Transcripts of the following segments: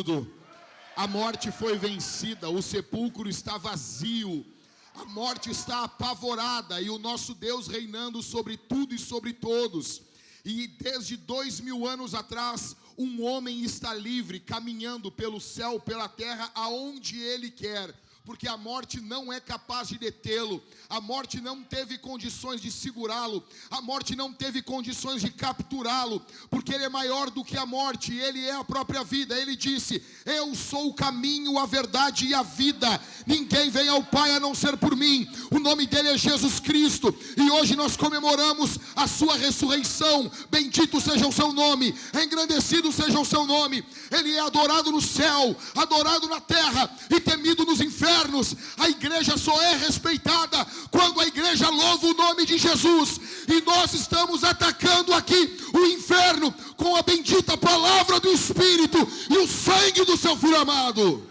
querido. A morte foi vencida, o sepulcro está vazio, a morte está apavorada e o nosso Deus reinando sobre tudo e sobre todos. E desde 2000 anos atrás, um homem está livre, caminhando pelo céu, pela terra, aonde ele quer. Porque a morte não é capaz de detê-lo, a morte não teve condições de segurá-lo, a morte não teve condições de capturá-lo, porque ele é maior do que a morte, ele é a própria vida. Ele disse: eu sou o caminho, a verdade e a vida, ninguém vem ao Pai a não ser por mim. O nome dele é Jesus Cristo, e hoje nós comemoramos a sua ressurreição. Bendito seja o seu nome, engrandecido seja o seu nome. Ele é adorado no céu, adorado na terra e temido nos infernos. A igreja só é respeitada quando a igreja louva o nome de Jesus. E nós estamos atacando aqui o inferno com a bendita palavra do Espírito e o sangue do seu Filho amado.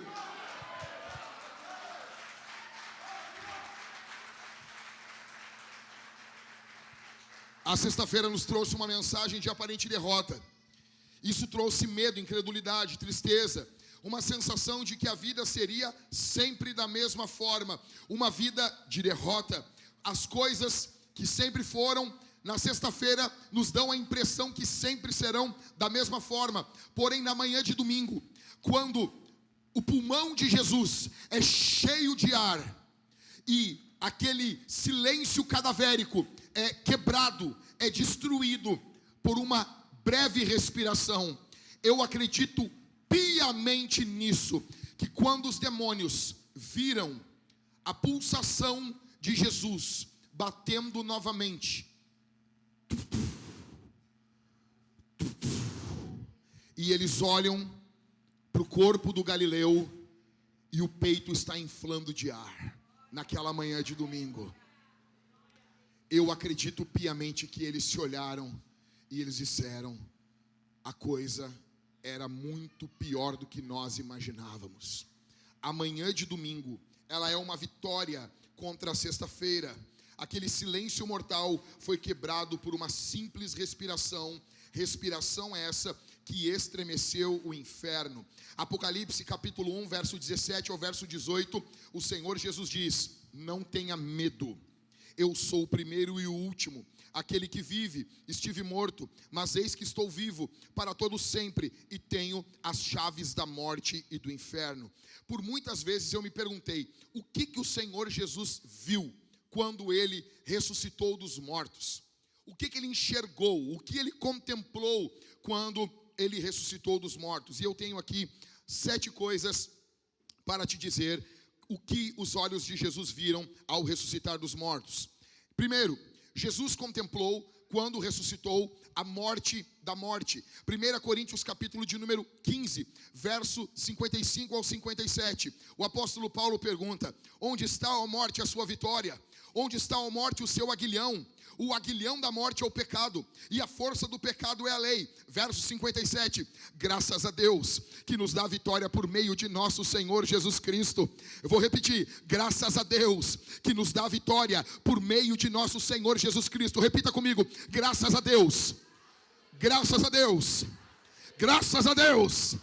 A sexta-feira nos trouxe uma mensagem de aparente derrota. Isso trouxe medo, incredulidade, tristeza, uma sensação de que a vida seria sempre da mesma forma, uma vida de derrota. As coisas que sempre foram, na sexta-feira, nos dão a impressão que sempre serão da mesma forma. Porém, na manhã de domingo, quando o pulmão de Jesus é cheio de ar e aquele silêncio cadavérico é quebrado, é destruído por uma breve respiração, eu acredito piamente nisso, que quando os demônios viram a pulsação de Jesus batendo novamente, e eles olham para o corpo do Galileu e o peito está inflando de ar, naquela manhã de domingo, eu acredito piamente que eles se olharam e eles disseram: a coisa era muito pior do que nós imaginávamos. A manhã de domingo, ela é uma vitória contra a sexta-feira. Aquele silêncio mortal foi quebrado por uma simples respiração. Respiração essa que estremeceu o inferno. Apocalipse capítulo 1, verso 17 ao verso 18, o Senhor Jesus diz: não tenha medo, eu sou o primeiro e o último, aquele que vive. Estive morto, mas eis que estou vivo para todo sempre e tenho as chaves da morte e do inferno. Por muitas vezes eu me perguntei, o que o Senhor Jesus viu quando ele ressuscitou dos mortos? O que ele enxergou? O que ele contemplou quando ele ressuscitou dos mortos? E eu tenho aqui 7 coisas para te dizer o que os olhos de Jesus viram ao ressuscitar dos mortos. Primeiro, Jesus contemplou, quando ressuscitou, a morte da morte. 1 Coríntios capítulo de número 15, verso 55 ao 57. O apóstolo Paulo pergunta: onde está, ó morte, a sua vitória? Onde está, ó morte, o seu aguilhão? O aguilhão da morte é o pecado, e a força do pecado é a lei. Verso 57, graças a Deus, que nos dá a vitória por meio de nosso Senhor Jesus Cristo. Eu vou repetir, graças a Deus, que nos dá a vitória por meio de nosso Senhor Jesus Cristo. Repita comigo, graças a Deus, graças a Deus, graças a Deus,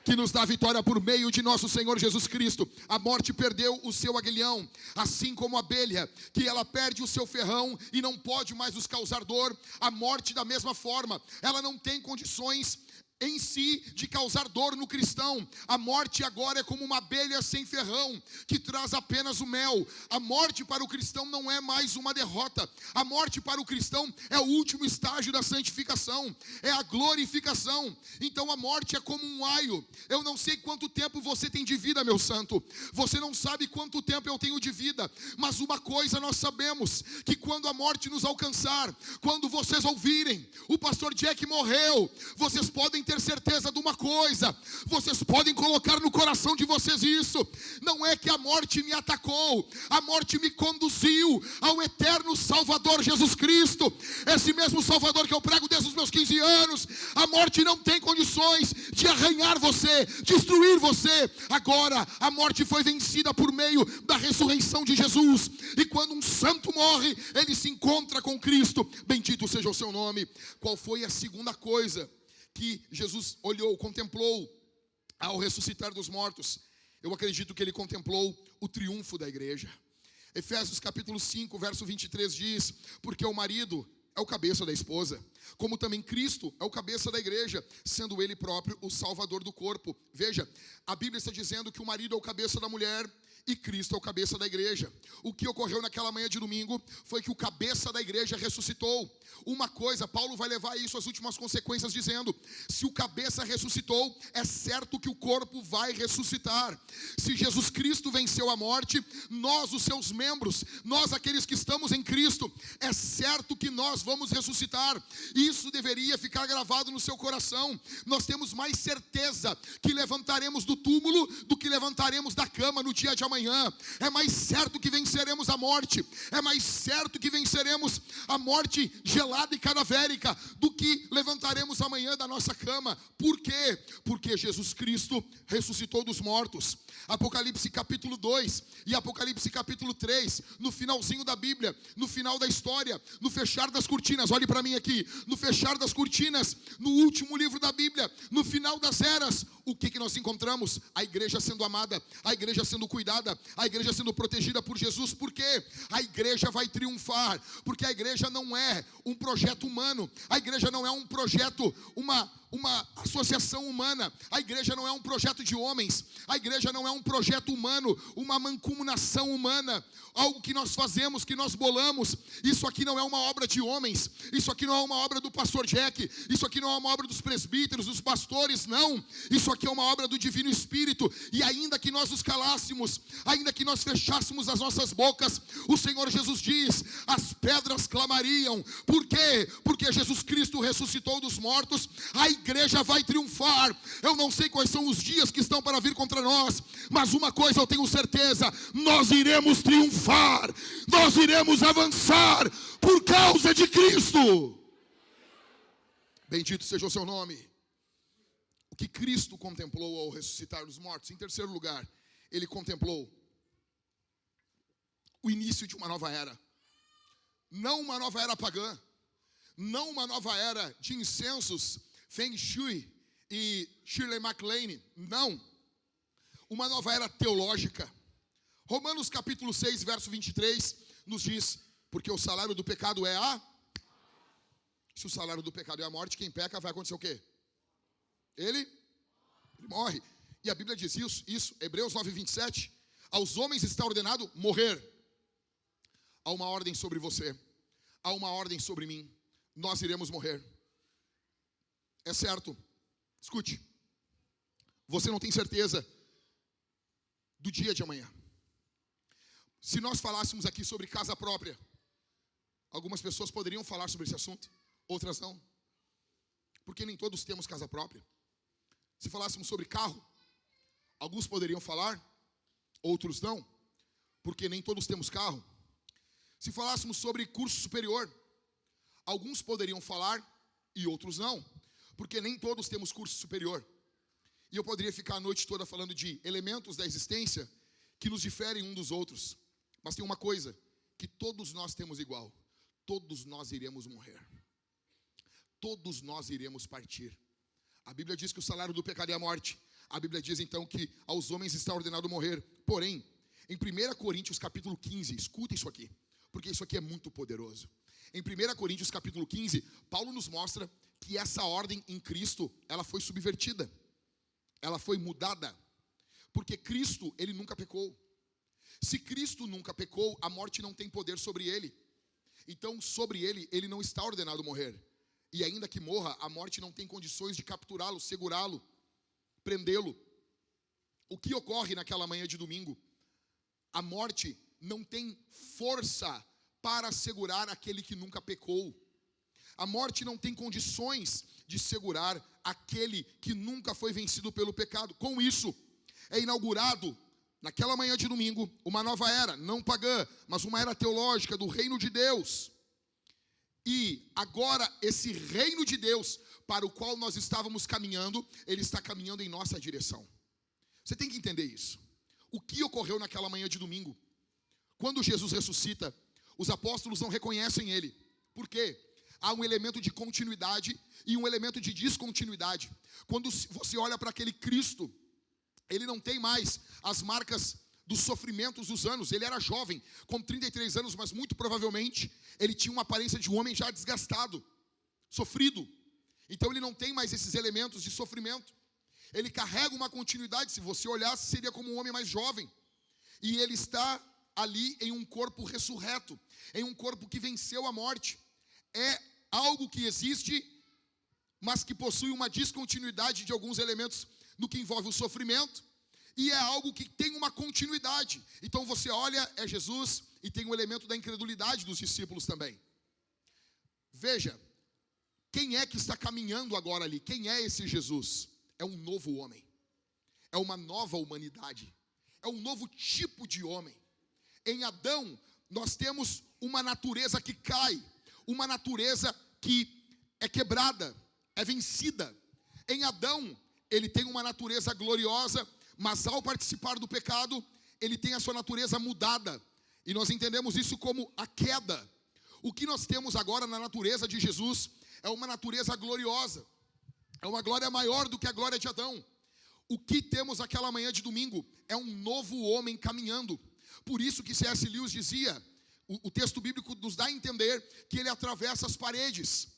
que nos dá vitória por meio de nosso Senhor Jesus Cristo. A morte perdeu o seu aguilhão, assim como a abelha, que ela perde o seu ferrão e não pode mais nos causar dor. A morte, da mesma forma, ela não tem condições em si de causar dor no cristão. A morte agora é como uma abelha sem ferrão, que traz apenas o mel. A morte para o cristão não é mais uma derrota. A morte para o cristão é o último estágio da santificação, é a glorificação. Então a morte é como um aio. Eu não sei quanto tempo você tem de vida, meu santo. Você não sabe quanto tempo eu tenho de vida. Mas uma coisa nós sabemos, que quando a morte nos alcançar, quando vocês ouvirem, o pastor Jack morreu, vocês podem ter certeza de uma coisa, vocês podem colocar no coração de vocês isso: não é que a morte me atacou, a morte me conduziu ao eterno Salvador Jesus Cristo, esse mesmo Salvador que eu prego desde os meus 15 anos. A morte não tem condições de arranhar você, destruir você. Agora a morte foi vencida por meio da ressurreição de Jesus, e quando um santo morre, ele se encontra com Cristo. Bendito seja o seu nome. Qual foi a segunda coisa que Jesus olhou, contemplou? ao ressuscitar dos mortos, eu acredito que ele contemplou o triunfo da igreja. Efésios capítulo 5, verso 23 diz: porque o marido é o cabeça da esposa, como também Cristo é o cabeça da igreja, sendo ele próprio o salvador do corpo. Veja, a Bíblia está dizendo que o marido é o cabeça da mulher e Cristo é o cabeça da igreja. O que ocorreu naquela manhã de domingo foi que o cabeça da igreja ressuscitou. Uma coisa, Paulo vai levar isso às últimas consequências dizendo: se o cabeça ressuscitou, é certo que o corpo vai ressuscitar. Se Jesus Cristo venceu a morte, nós, os seus membros, nós aqueles que estamos em Cristo, é certo que nós vamos ressuscitar. Isso deveria ficar gravado no seu coração. Nós temos mais certeza que levantaremos do túmulo do que levantaremos da cama no dia de amanhã. É mais certo que venceremos a morte, é mais certo que venceremos a morte gelada e cadavérica do que levantaremos amanhã da nossa cama. Por quê? Porque Jesus Cristo ressuscitou dos mortos. Apocalipse capítulo 2 e Apocalipse capítulo 3, no finalzinho da Bíblia, no final da história, no fechar das cortinas, olhe para mim aqui, no fechar das cortinas, no último livro da Bíblia, no final das eras, o que nós encontramos? A igreja sendo amada, a igreja sendo cuidada, a igreja sendo protegida por Jesus. Por quê? A igreja vai triunfar, porque a igreja não é um projeto humano, a igreja não é um projeto, uma associação humana, a igreja não é um projeto de homens, a igreja não é um projeto humano, uma mancomunação humana, algo que nós fazemos, que nós bolamos. Isso aqui não é uma obra de homens, isso aqui não é uma obra do pastor Jack, isso aqui não é uma obra dos presbíteros, dos pastores, não. Isso aqui é uma obra do Divino Espírito. E ainda que nós nos calássemos, ainda que nós fechássemos as nossas bocas, o Senhor Jesus diz: as pedras clamariam. Por quê? Porque Jesus Cristo ressuscitou dos mortos. A igreja vai triunfar. Eu não sei quais são os dias que estão para vir contra nós, mas uma coisa eu tenho certeza: nós iremos triunfar, nós iremos avançar por causa de Cristo. Bendito seja o seu nome. O que Cristo contemplou ao ressuscitar dos mortos? Em terceiro lugar, ele contemplou o início de uma nova era. Não uma nova era pagã, não uma nova era de incensos, Feng Shui e Shirley MacLaine, não. Uma nova era teológica. Romanos capítulo 6, verso 23, nos diz: porque o salário do pecado é a... Se o salário do pecado é a morte, quem peca vai acontecer o quê? Ele morre. E a Bíblia diz isso, Hebreus 9, 27, aos homens está ordenado morrer. Há uma ordem sobre você, há uma ordem sobre mim, nós iremos morrer. É certo, escute, você não tem certeza do dia de amanhã. Se nós falássemos aqui sobre casa própria, algumas pessoas poderiam falar sobre esse assunto, outras não, porque nem todos temos casa própria. Se falássemos sobre carro, alguns poderiam falar, outros não, porque nem todos temos carro. Se falássemos sobre curso superior, alguns poderiam falar e outros não, porque nem todos temos curso superior. E eu poderia ficar a noite toda falando de elementos da existência que nos diferem uns dos outros. Mas tem uma coisa que todos nós temos igual: todos nós iremos morrer. Todos nós iremos partir. A Bíblia diz que o salário do pecado é a morte. A Bíblia diz então que aos homens está ordenado morrer. Porém, em 1 Coríntios capítulo 15, escuta isso aqui, porque isso aqui é muito poderoso. Em 1 Coríntios capítulo 15, Paulo nos mostra que essa ordem em Cristo, ela foi subvertida. Ela foi mudada. Porque Cristo, ele nunca pecou. Se Cristo nunca pecou, a morte não tem poder sobre ele. Então, sobre ele, ele não está ordenado morrer. E ainda que morra, a morte não tem condições de capturá-lo, segurá-lo, prendê-lo. O que ocorre naquela manhã de domingo? A morte não tem força para segurar aquele que nunca pecou. A morte não tem condições de segurar aquele que nunca foi vencido pelo pecado. Com isso, é inaugurado, naquela manhã de domingo, uma nova era, não pagã, mas uma era teológica do reino de Deus. E agora esse reino de Deus, para o qual nós estávamos caminhando, ele está caminhando em nossa direção. Você tem que entender isso. O que ocorreu naquela manhã de domingo? Quando Jesus ressuscita, os apóstolos não reconhecem ele. Por quê? Há um elemento de continuidade e um elemento de descontinuidade. Quando você olha para aquele Cristo Ele não tem mais as marcas dos sofrimentos dos anos. Ele era jovem, com 33 anos, mas muito provavelmente ele tinha uma aparência de um homem já desgastado, sofrido. Então ele não tem mais esses elementos de sofrimento. Ele carrega uma continuidade. Se você olhasse, seria como um homem mais jovem. E ele está ali em um corpo ressurreto, em um corpo que venceu a morte. É algo que existe, mas que possui uma descontinuidade de alguns elementos no que envolve o sofrimento. E é algo que tem uma continuidade. Então você olha, é Jesus, e tem o elemento da incredulidade dos discípulos também. Veja, quem é que está caminhando agora ali? Quem é esse Jesus? É um novo homem. É uma nova humanidade. É um novo tipo de homem. Em Adão, nós temos uma natureza que cai. Uma natureza que é quebrada, é vencida. Em Adão, ele tem uma natureza gloriosa, mas ao participar do pecado, ele tem a sua natureza mudada. E nós entendemos isso como a queda. O que nós temos agora na natureza de Jesus é uma natureza gloriosa. É uma glória maior do que a glória de Adão. O que temos aquela manhã de domingo é um novo homem caminhando. Por isso que C.S. Lewis dizia, o texto bíblico nos dá a entender que ele atravessa as paredes.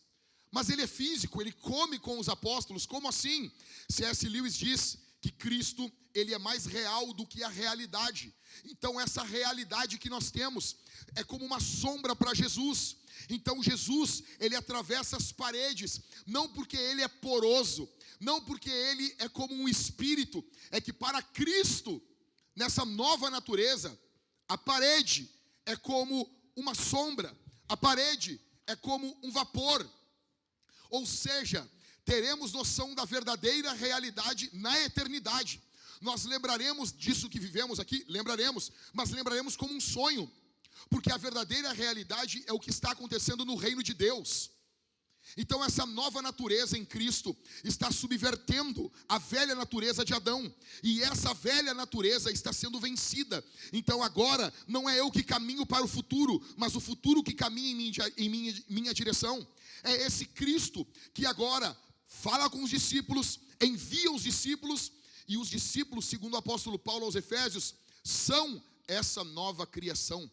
Mas ele é físico, ele come com os apóstolos. Como assim? C.S. Lewis diz que Cristo, ele é mais real do que a realidade. Então essa realidade que nós temos é como uma sombra para Jesus. Então Jesus, ele atravessa as paredes, não porque ele é poroso, não porque ele é como um espírito, é que para Cristo, nessa nova natureza, a parede é como uma sombra, a parede é como um vapor. Ou seja, teremos noção da verdadeira realidade na eternidade. Nós lembraremos disso que vivemos aqui, lembraremos, mas lembraremos como um sonho. Porque a verdadeira realidade é o que está acontecendo no reino de Deus. Então essa nova natureza em Cristo está subvertendo a velha natureza de Adão. E essa velha natureza está sendo vencida. Então agora não é eu que caminho para o futuro, mas o futuro que caminha em minha direção. É esse Cristo que agora fala com os discípulos, envia os discípulos. E os discípulos, segundo o apóstolo Paulo aos Efésios, são essa nova criação.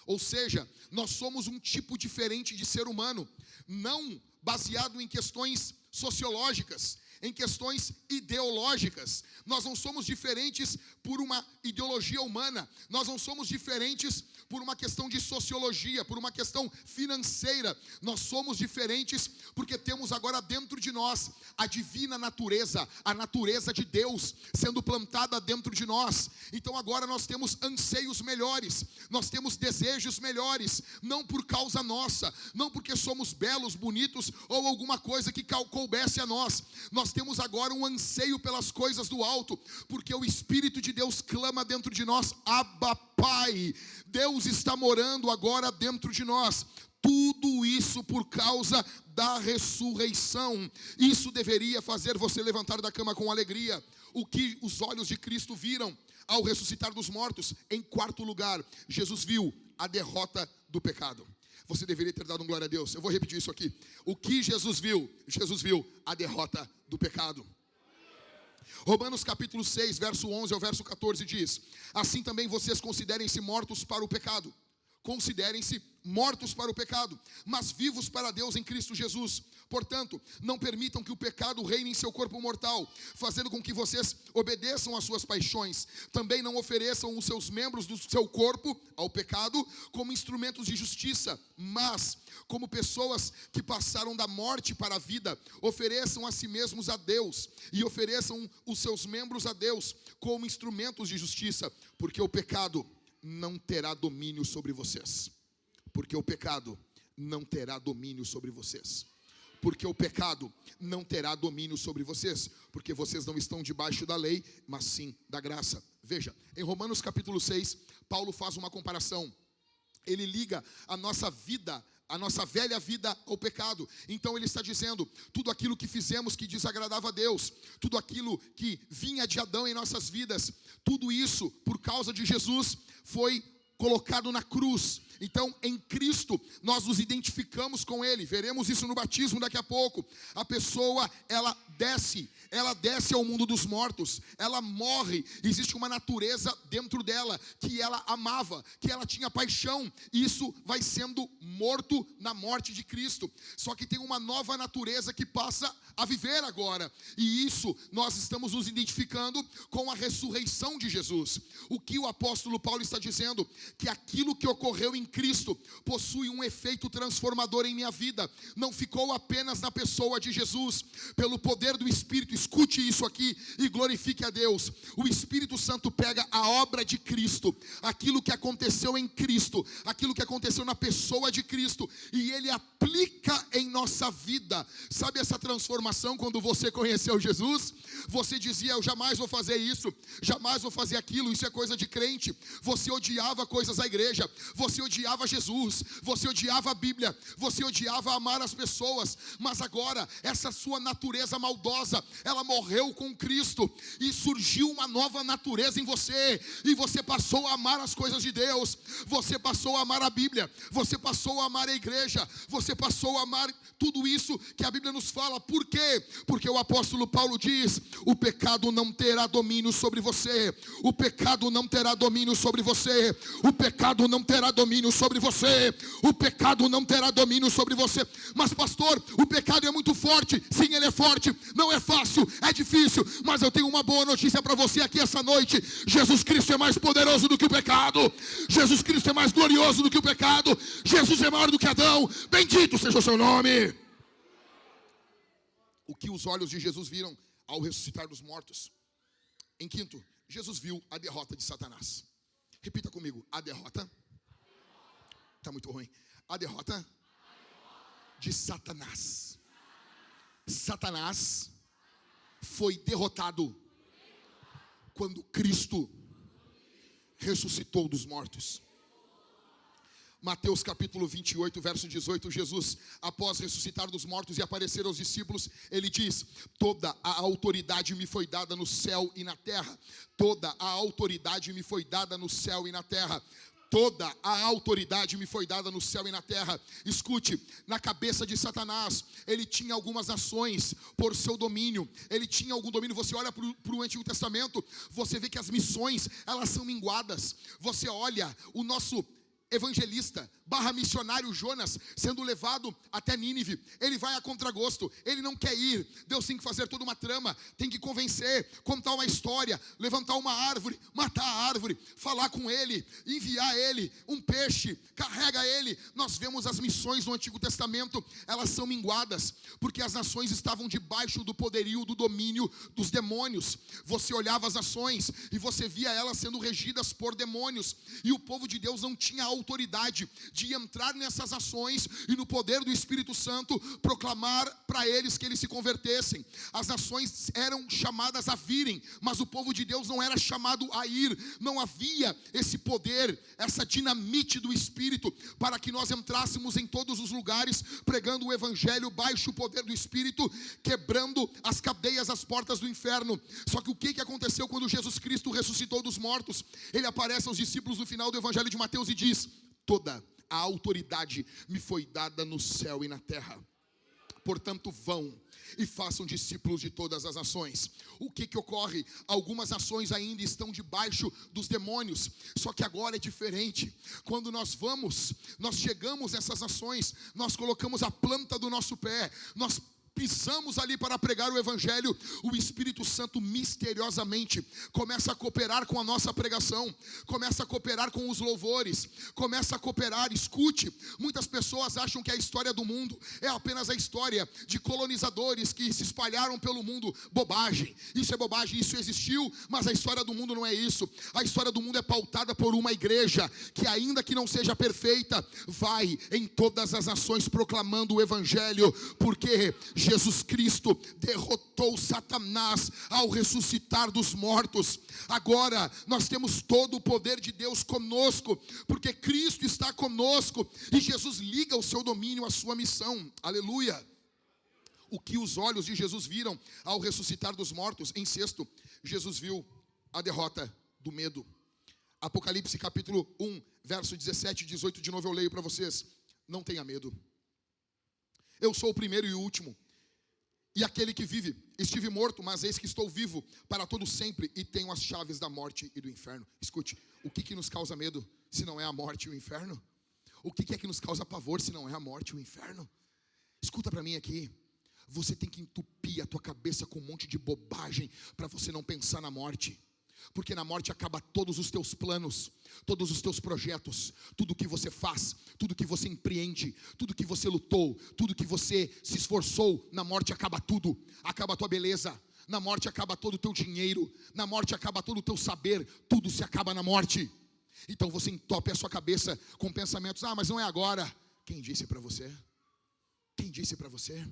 Ou seja, nós somos um tipo diferente de ser humano, não baseado em questões sociológicas, em questões ideológicas. Nós não somos diferentes por uma ideologia humana, nós não somos diferentes por uma questão de sociologia, por uma questão financeira. Nós somos diferentes porque temos agora dentro de nós a divina natureza, a natureza de Deus sendo plantada dentro de nós. Então agora nós temos anseios melhores, nós temos desejos melhores, não por causa nossa, não porque somos belos, bonitos ou alguma coisa que coubesse a nós. Nós temos agora um anseio pelas coisas do alto, porque o Espírito de Deus clama dentro de nós, Abba, Pai. Deus está morando agora dentro de nós. Tudo isso por causa da ressurreição. Isso deveria fazer você levantar da cama com alegria. O que os olhos de Cristo viram ao ressuscitar dos mortos? Em quarto lugar, Jesus viu a derrota do pecado. Você deveria ter dado um glória a Deus. Eu vou repetir isso aqui. O que Jesus viu? Jesus viu a derrota do pecado. Romanos capítulo 6, verso 11 ao verso 14 diz: assim também vocês considerem-se mortos para o pecado. Considerem-se mortos para o pecado, mas vivos para Deus em Cristo Jesus. Portanto, não permitam que o pecado reine em seu corpo mortal, fazendo com que vocês obedeçam às suas paixões. Também não ofereçam os seus membros do seu corpo ao pecado como instrumentos de justiça, mas como pessoas que passaram da morte para a vida. Ofereçam a si mesmos a Deus e ofereçam os seus membros a Deus como instrumentos de justiça, porque o pecado não terá domínio sobre vocês. Porque o pecado não terá domínio sobre vocês. Porque o pecado não terá domínio sobre vocês. Porque vocês não estão debaixo da lei, mas sim da graça. Veja, em Romanos capítulo 6, Paulo faz uma comparação. Ele liga a nossa vida, a nossa velha vida ao pecado. Então ele está dizendo, tudo aquilo que fizemos que desagradava a Deus, tudo aquilo que vinha de Adão em nossas vidas, tudo isso, por causa de Jesus, foi colocado na cruz. Então, em Cristo, nós nos identificamos com Ele. Veremos isso no batismo daqui a pouco. A pessoa, ela desce ao mundo dos mortos. Ela morre. Existe uma natureza dentro dela que ela amava, que ela tinha paixão. Isso vai sendo morto na morte de Cristo. Só que tem uma nova natureza que passa a viver agora. E isso nós estamos nos identificando com a ressurreição de Jesus. O que o apóstolo Paulo está dizendo? Que aquilo que ocorreu em Cristo possui um efeito transformador em minha vida. Não ficou apenas na pessoa de Jesus. Pelo poder do Espírito, escute isso aqui e glorifique a Deus. O Espírito Santo pega a obra de Cristo, aquilo que aconteceu em Cristo, aquilo que aconteceu na pessoa de Cristo, e Ele aplica em nossa vida. Sabe essa transformação quando você conheceu Jesus? Você dizia: eu jamais vou fazer isso, jamais vou fazer aquilo, isso é coisa de crente. Você odiava coisas da igreja, você odiava Jesus, você odiava a Bíblia, você odiava amar as pessoas. Mas agora, essa sua natureza maldosa, ela morreu com Cristo, e surgiu uma nova natureza em você, e você passou a amar as coisas de Deus, você passou a amar a Bíblia, você passou a amar a igreja, você passou a amar tudo isso que a Bíblia nos fala. Por quê? Porque o apóstolo Paulo diz: o pecado não terá domínio sobre você, o pecado não terá domínio sobre você, o pecado não terá domínio sobre você, o pecado não terá domínio sobre você. Mas pastor, o pecado é muito forte. Sim, ele é forte, não é fácil, é difícil, mas eu tenho uma boa notícia para você aqui essa noite: Jesus Cristo é mais poderoso do que o pecado, Jesus Cristo é mais glorioso do que o pecado, Jesus é maior do que Adão, bendito seja o seu nome. O que os olhos de Jesus viram ao ressuscitar dos mortos? Em quinto, Jesus viu a derrota de Satanás. Repita comigo: a derrota. Está muito ruim. A derrota de Satanás. Satanás foi derrotado quando Cristo ressuscitou dos mortos. Mateus capítulo 28, verso 18, Jesus, após ressuscitar dos mortos e aparecer aos discípulos, ele diz: toda a autoridade me foi dada no céu e na terra. Toda a autoridade me foi dada no céu e na terra. Toda a autoridade me foi dada no céu e na terra. Escute, na cabeça de Satanás, ele tinha algumas nações por seu domínio. Ele tinha algum domínio. Você olha para o Antigo Testamento, você vê que as missões, elas são minguadas. Você olha o nosso evangelista / missionário Jonas sendo levado até Nínive. Ele vai a contragosto, ele não quer ir. Deus tem que fazer toda uma trama, tem que convencer, contar uma história, levantar uma árvore, matar a árvore, falar com ele, enviar ele, um peixe, carrega ele. Nós vemos as missões no Antigo Testamento, elas são minguadas, porque as nações estavam debaixo do poderio, do domínio dos demônios. Você olhava as nações e você via elas sendo regidas por demônios, e o povo de Deus não tinha autoridade de entrar nessas ações e no poder do Espírito Santo proclamar para eles que eles se convertessem. As nações eram chamadas a virem, mas o povo de Deus não era chamado a ir. Não havia esse poder, essa dinamite do Espírito para que nós entrássemos em todos os lugares pregando o Evangelho baixo o poder do Espírito, quebrando as cadeias, as portas do inferno. Só que o que aconteceu quando Jesus Cristo ressuscitou dos mortos? Ele aparece aos discípulos no final do Evangelho de Mateus e diz: toda a autoridade me foi dada no céu e na terra. Portanto, vão e façam discípulos de todas as nações. O que ocorre? Algumas nações ainda estão debaixo dos demônios, só que agora é diferente. Quando nós chegamos nessas nações, nós colocamos a planta do nosso pé, nós pisamos ali para pregar o Evangelho, o Espírito Santo misteriosamente começa a cooperar com a nossa pregação, começa a cooperar com os louvores, começa a cooperar. Escute, muitas pessoas acham que a história do mundo é apenas a história de colonizadores que se espalharam pelo mundo. Bobagem, isso é bobagem, isso existiu, mas a história do mundo não é isso. A história do mundo é pautada por uma igreja que, ainda que não seja perfeita, vai em todas as nações proclamando o Evangelho, porque Jesus Cristo derrotou Satanás ao ressuscitar dos mortos. Agora nós temos todo o poder de Deus conosco, porque Cristo está conosco e Jesus liga o seu domínio à sua missão. Aleluia! O que os olhos de Jesus viram ao ressuscitar dos mortos? Em sexto, Jesus viu a derrota do medo. Apocalipse capítulo 1, verso 17 e 18, de novo eu leio para vocês. Não tenha medo. Eu sou o primeiro e o último, e aquele que vive. Estive morto, mas eis que estou vivo para todo sempre, e tenho as chaves da morte e do inferno. Escute, o que nos causa medo, se não é a morte e o inferno? O que é que nos causa pavor, se não é a morte e o inferno? Escuta para mim aqui. Você tem que entupir a tua cabeça com um monte de bobagem, para você não pensar na morte. Porque na morte acaba todos os teus planos, todos os teus projetos, tudo que você faz, tudo que você empreende, tudo que você lutou, tudo que você se esforçou. Na morte acaba tudo, acaba a tua beleza, na morte acaba todo o teu dinheiro, na morte acaba todo o teu saber, tudo se acaba na morte. Então você entope a sua cabeça com pensamentos, mas não é agora. Quem disse para você? Quem disse para você?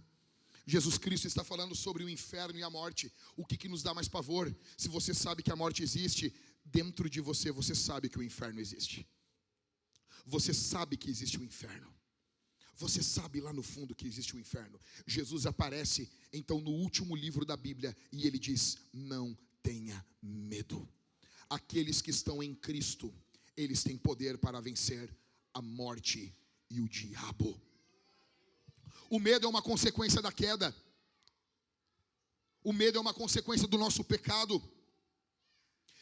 Jesus Cristo está falando sobre o inferno e a morte. O que nos dá mais pavor? Se você sabe que a morte existe, dentro de você, você sabe que o inferno existe. Você sabe que existe o inferno. Você sabe lá no fundo que existe o inferno. Jesus aparece então no último livro da Bíblia e ele diz: não tenha medo. Aqueles que estão em Cristo, eles têm poder para vencer a morte e o diabo. O medo é uma consequência da queda. O medo é uma consequência do nosso pecado.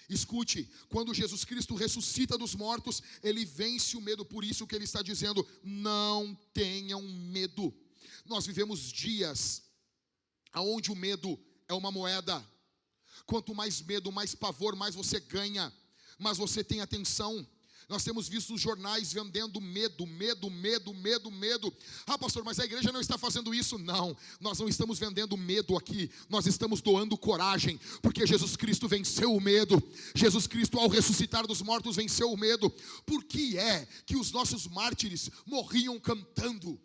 Escute, quando Jesus Cristo ressuscita dos mortos, ele vence o medo. Por isso que ele está dizendo: não tenham medo. Nós vivemos dias onde o medo é uma moeda. Quanto mais medo, mais pavor, mais você ganha, mas você tem atenção. Nós temos visto os jornais vendendo medo. Pastor, mas a igreja não está fazendo isso. Não, nós não estamos vendendo medo aqui. Nós estamos doando coragem, porque Jesus Cristo venceu o medo. Jesus Cristo, ao ressuscitar dos mortos, venceu o medo. Por que é que os nossos mártires morriam cantando?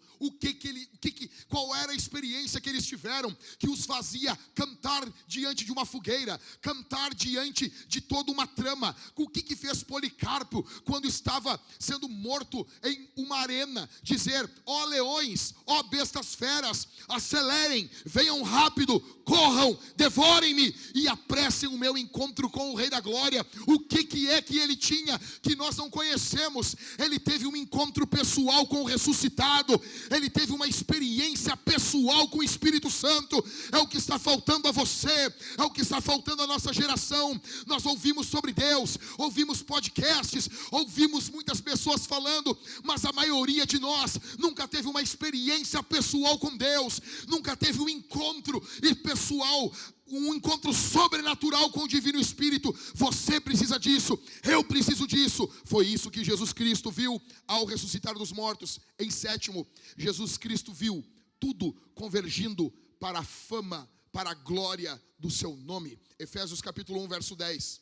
Qual era a experiência que eles tiveram que os fazia cantar diante de uma fogueira, cantar diante de toda uma trama? O que fez Policarpo quando estava sendo morto em uma arena, dizer: ó leões, ó bestas feras, acelerem, venham rápido, corram, devorem-me e apressem o meu encontro com o Rei da Glória? O que é que ele tinha que nós não conhecemos? Ele teve um encontro pessoal com o ressuscitado. Ele teve uma experiência pessoal com o Espírito Santo. É o que está faltando a você, é o que está faltando à nossa geração. Nós ouvimos sobre Deus, ouvimos podcasts, ouvimos muitas pessoas falando, mas a maioria de nós nunca teve uma experiência pessoal com Deus, nunca teve um encontro pessoal, um encontro sobrenatural com o Divino Espírito. Você precisa disso, eu preciso disso. Foi isso que Jesus Cristo viu ao ressuscitar dos mortos. Em sétimo, Jesus Cristo viu tudo convergindo para a fama, para a glória do seu nome. Efésios capítulo 1, verso 10.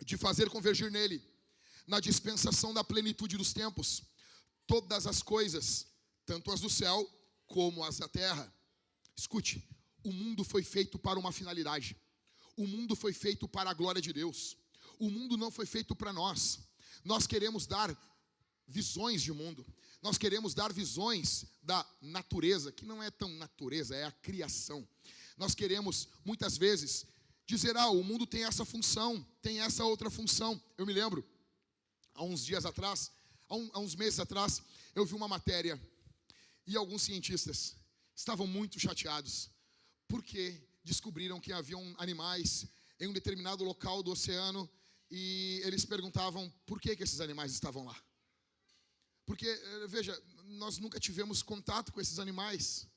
De fazer convergir nele, na dispensação da plenitude dos tempos, todas as coisas, tanto as do céu como as da terra. Escute, o mundo foi feito para uma finalidade. O mundo foi feito para a glória de Deus. O mundo não foi feito para nós. Nós queremos dar visões de mundo. Nós queremos dar visões da natureza, que não é tão natureza, é a criação. Nós queremos, muitas vezes, dizer: o mundo tem essa função, tem essa outra função. Eu me lembro, há uns dias atrás, há uns meses atrás, eu vi uma matéria, e alguns cientistas estavam muito chateados, porque descobriram que haviam animais em um determinado local do oceano, e eles perguntavam por que esses animais estavam lá. Porque, veja, nós nunca tivemos contato com esses animais.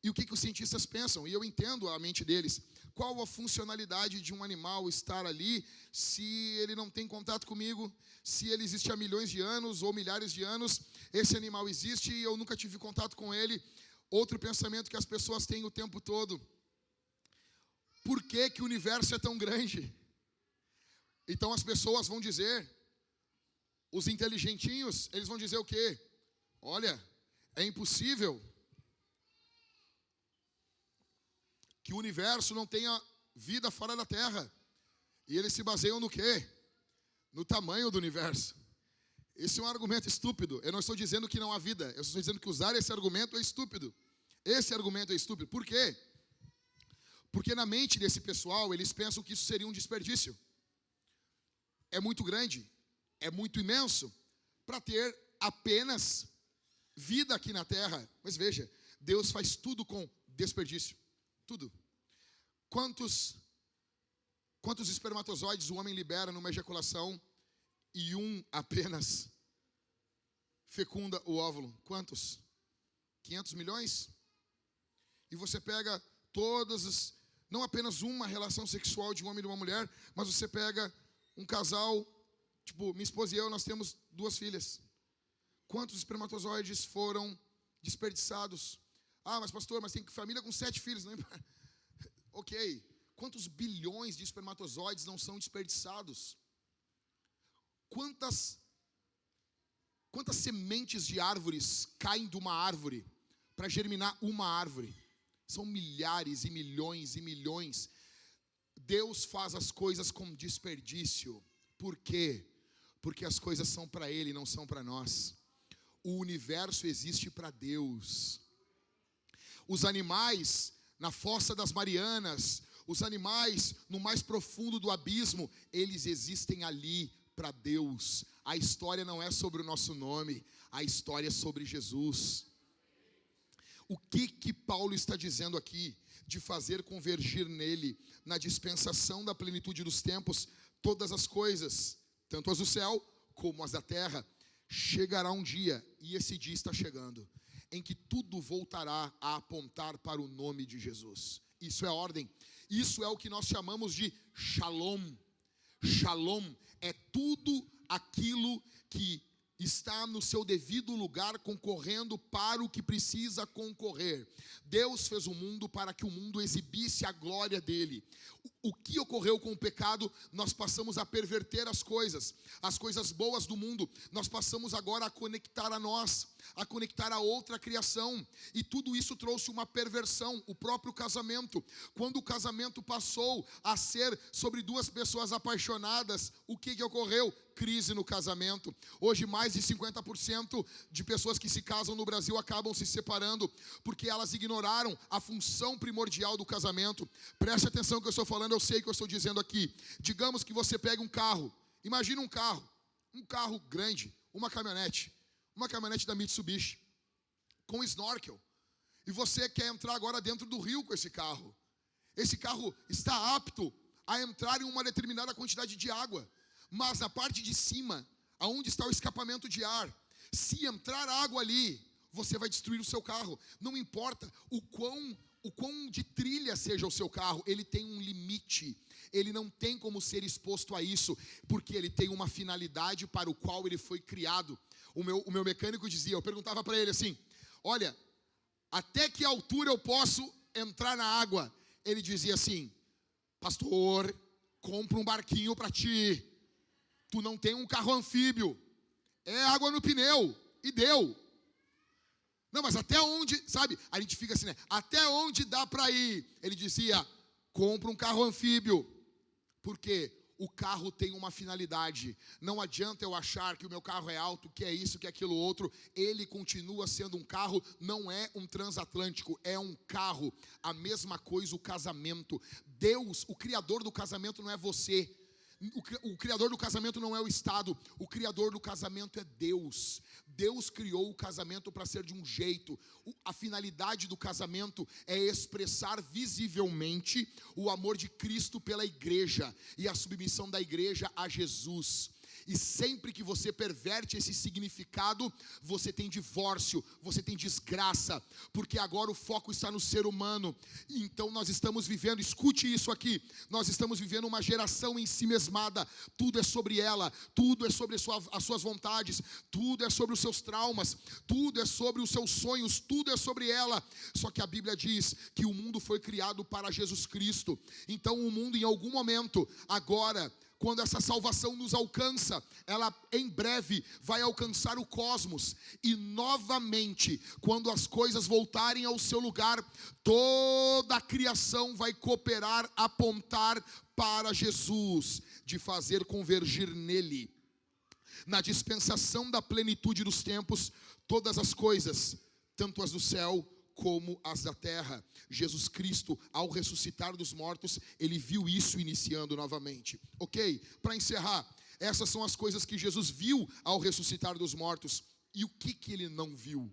E o que os cientistas pensam? E eu entendo a mente deles. Qual a funcionalidade de um animal estar ali se ele não tem contato comigo? Se ele existe há milhões de anos ou milhares de anos, esse animal existe e eu nunca tive contato com ele. Outro pensamento que as pessoas têm o tempo todo: por que o universo é tão grande? Então as pessoas vão dizer, os inteligentinhos, eles vão dizer o quê? Olha, é impossível que o universo não tenha vida fora da Terra. E eles se baseiam no quê? No tamanho do universo. Esse é um argumento estúpido. Eu não estou dizendo que não há vida. Eu estou dizendo que usar esse argumento é estúpido. Esse argumento é estúpido. Por quê? Porque na mente desse pessoal, eles pensam que isso seria um desperdício. é muito grande, é muito imenso, para ter apenas vida aqui na terra. Mas veja, Deus faz tudo com desperdício. Tudo. Quantos espermatozoides o homem libera numa ejaculação e um apenas fecunda o óvulo? Quantos? 500 milhões? E você pega não apenas uma relação sexual de um homem e de uma mulher, mas você pega um casal, tipo, minha esposa e eu, nós temos 2 filhas. Quantos espermatozoides foram desperdiçados? Ah, mas pastor, mas tem família com 7 filhos. Não? Ok. Quantos bilhões de espermatozoides não são desperdiçados? Quantas sementes de árvores caem de uma árvore para germinar uma árvore? São milhares e milhões e milhões. Deus faz as coisas com desperdício. Por quê? Porque as coisas são para Ele, não são para nós. O universo existe para Deus. Os animais na fossa das Marianas, os animais no mais profundo do abismo, eles existem ali para Deus. A história não é sobre o nosso nome, a história é sobre Jesus. O que Paulo está dizendo aqui? De fazer convergir nele, na dispensação da plenitude dos tempos, todas as coisas, tanto as do céu como as da terra. Chegará um dia, e esse dia está chegando, em que tudo voltará a apontar para o nome de Jesus. Isso é ordem. Isso é o que nós chamamos de Shalom. Shalom é tudo aquilo que está no seu devido lugar, concorrendo para o que precisa concorrer. Deus fez o mundo para que o mundo exibisse a glória dele. O que ocorreu com o pecado? Nós passamos a perverter as coisas boas do mundo, nós passamos agora a conectar a nós, a conectar a outra criação, e tudo isso trouxe uma perversão, o próprio casamento. Quando o casamento passou a ser sobre 2 pessoas apaixonadas, o que ocorreu? Crise no casamento. Hoje mais de 50% de pessoas que se casam no Brasil acabam se separando, porque elas ignoraram a função primordial do casamento. Preste atenção no que eu estou falando, eu sei o que eu estou dizendo aqui. Digamos que você pega um carro, imagina um carro grande, uma caminhonete da Mitsubishi, com snorkel, e você quer entrar agora dentro do rio com esse carro. Esse carro está apto a entrar em uma determinada quantidade de água, mas na parte de cima, aonde está o escapamento de ar, se entrar água ali, você vai destruir o seu carro. Não importa o quão de trilha seja o seu carro, ele tem um limite. Ele não tem como ser exposto a isso, porque ele tem uma finalidade para o qual ele foi criado. O meu mecânico dizia, eu perguntava para ele assim, olha, até que altura eu posso entrar na água? Ele dizia assim, pastor, compra um barquinho para ti. Tu não tem um carro anfíbio, é água no pneu, e deu. Não, mas até onde, sabe? A gente fica assim, né? Até onde dá para ir? Ele dizia, compra um carro anfíbio. Por quê? O carro tem uma finalidade. Não adianta eu achar que o meu carro é alto, que é isso, que é aquilo outro. Ele continua sendo um carro, não é um transatlântico, é um carro. A mesma coisa o casamento. Deus, o criador do casamento não é você. O criador do casamento não é o Estado, o criador do casamento é Deus. Deus criou o casamento para ser de um jeito. A finalidade do casamento é expressar visivelmente o amor de Cristo pela igreja e a submissão da igreja a Jesus. E sempre que você perverte esse significado, você tem divórcio, você tem desgraça, porque agora o foco está no ser humano. Então nós estamos vivendo, escute isso aqui, nós estamos vivendo uma geração ensimesmada. Tudo é sobre ela, tudo é sobre as suas vontades, tudo é sobre os seus traumas, tudo é sobre os seus sonhos, tudo é sobre ela. Só que a Bíblia diz que o mundo foi criado para Jesus Cristo. Então o mundo em algum momento, agora, quando essa salvação nos alcança, ela em breve vai alcançar o cosmos. E novamente, quando as coisas voltarem ao seu lugar, toda a criação vai cooperar, apontar para Jesus, de fazer convergir nele. Na dispensação da plenitude dos tempos, todas as coisas, tanto as do céu como as da terra. Jesus Cristo, ao ressuscitar dos mortos, ele viu isso iniciando novamente. Ok? Para encerrar, Essas são as coisas que Jesus viu ao ressuscitar dos mortos. E o que ele não viu?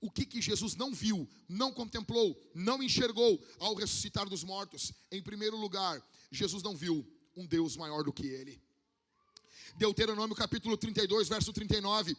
O que Jesus não viu, não contemplou, não enxergou ao ressuscitar dos mortos? Em primeiro lugar, Jesus não viu um Deus maior do que ele. Deuteronômio capítulo 32, verso 39.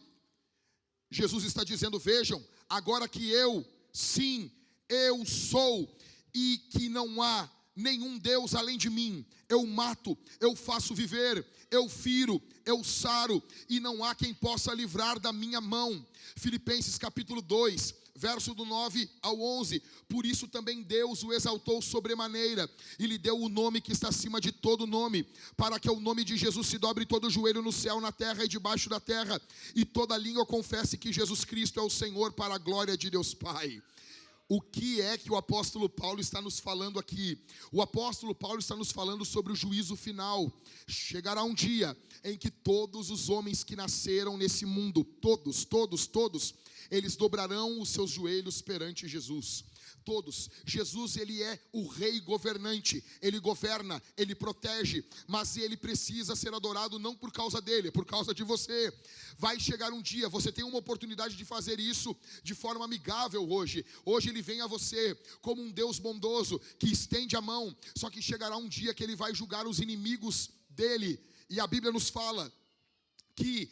Jesus está dizendo: vejam, agora que eu, sim, eu sou, e que não há nenhum Deus além de mim. Eu mato, eu faço viver, eu firo, eu saro, e não há quem possa livrar da minha mão. Filipenses capítulo 2, verso do 9 ao 11. Por isso também Deus o exaltou sobremaneira, e lhe deu o nome que está acima de todo nome, para que o nome de Jesus se dobre todo o joelho no céu, na terra e debaixo da terra, e toda língua confesse que Jesus Cristo é o Senhor, para a glória de Deus Pai. O que é que o apóstolo Paulo está nos falando aqui? O apóstolo Paulo está nos falando sobre o juízo final. Chegará um dia em que todos os homens que nasceram nesse mundo, todos, eles dobrarão os seus joelhos perante Jesus. Todos. Jesus, ele é o rei governante, ele governa, ele protege, mas ele precisa ser adorado não por causa dele, é por causa de você. Vai chegar um dia, você tem uma oportunidade de fazer isso de forma amigável hoje. Hoje ele vem a você como um Deus bondoso, que estende a mão, só que chegará um dia que ele vai julgar os inimigos dele, e a Bíblia nos fala que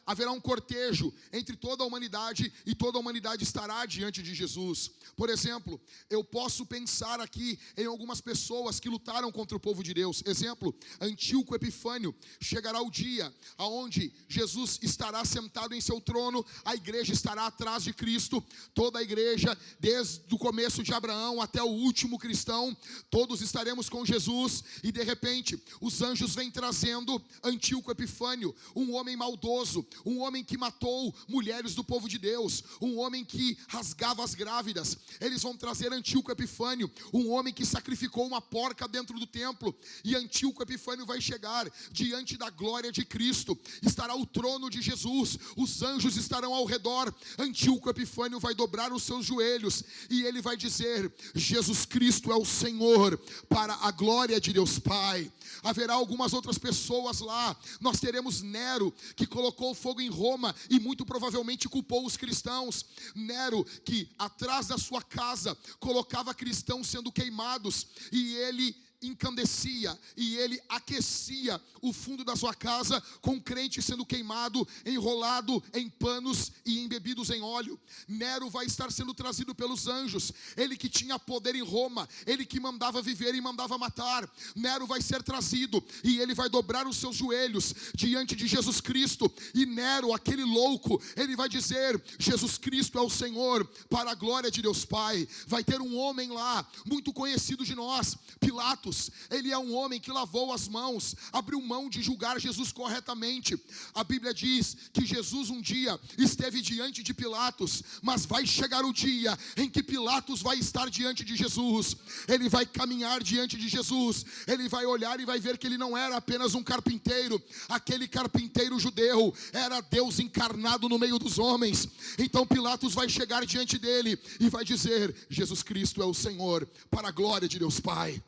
haverá um cortejo entre toda a humanidade, e toda a humanidade estará diante de Jesus. Por exemplo, eu posso pensar aqui em algumas pessoas que lutaram contra o povo de Deus. Exemplo, Antíoco Epifânio. Chegará o dia aonde Jesus estará sentado em seu trono, a igreja estará atrás de Cristo, toda a igreja, desde o começo de Abraão até o último cristão, todos estaremos com Jesus, e de repente, os anjos vêm trazendo Antíoco Epifânio, um homem maldoso, um homem que matou mulheres do povo de Deus, um homem que rasgava as grávidas. Eles vão trazer Antíoco Epifânio, um homem que sacrificou uma porca dentro do templo, e Antíoco Epifânio vai chegar diante da glória de Cristo, estará o trono de Jesus, os anjos estarão ao redor. Antíoco Epifânio vai dobrar os seus joelhos, e ele vai dizer: Jesus Cristo é o Senhor, para a glória de Deus Pai. Haverá algumas outras pessoas lá. Nós teremos Nero, que colocou fogo em Roma e muito provavelmente culpou os cristãos. Nero, que atrás da sua casa colocava cristãos sendo queimados, e ele encandecia e ele aquecia o fundo da sua casa com crente sendo queimado, enrolado em panos e embebidos em óleo. Nero vai estar sendo trazido pelos anjos, ele que tinha poder em Roma, ele que mandava viver e mandava matar. Nero vai ser trazido e ele vai dobrar os seus joelhos diante de Jesus Cristo, e Nero, aquele louco, ele vai dizer: Jesus Cristo é o Senhor, para a glória de Deus Pai. Vai ter um homem lá, muito conhecido de nós, Pilatos. Ele é um homem que lavou as mãos, abriu mão de julgar Jesus corretamente. A Bíblia diz que Jesus um dia esteve diante de Pilatos, mas vai chegar o dia em que Pilatos vai estar diante de Jesus. Ele vai caminhar diante de Jesus, ele vai olhar e vai ver que ele não era apenas um carpinteiro. Aquele carpinteiro judeu era Deus encarnado no meio dos homens. Então Pilatos vai chegar diante dele e vai dizer: Jesus Cristo é o Senhor, para a glória de Deus Pai.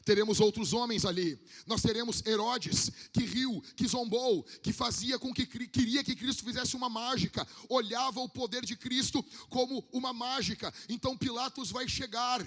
Teremos outros homens ali. Nós teremos Herodes, que riu, que zombou, que fazia com que queria que Cristo fizesse uma mágica, olhava o poder de Cristo como uma mágica. Então Pilatos vai chegar,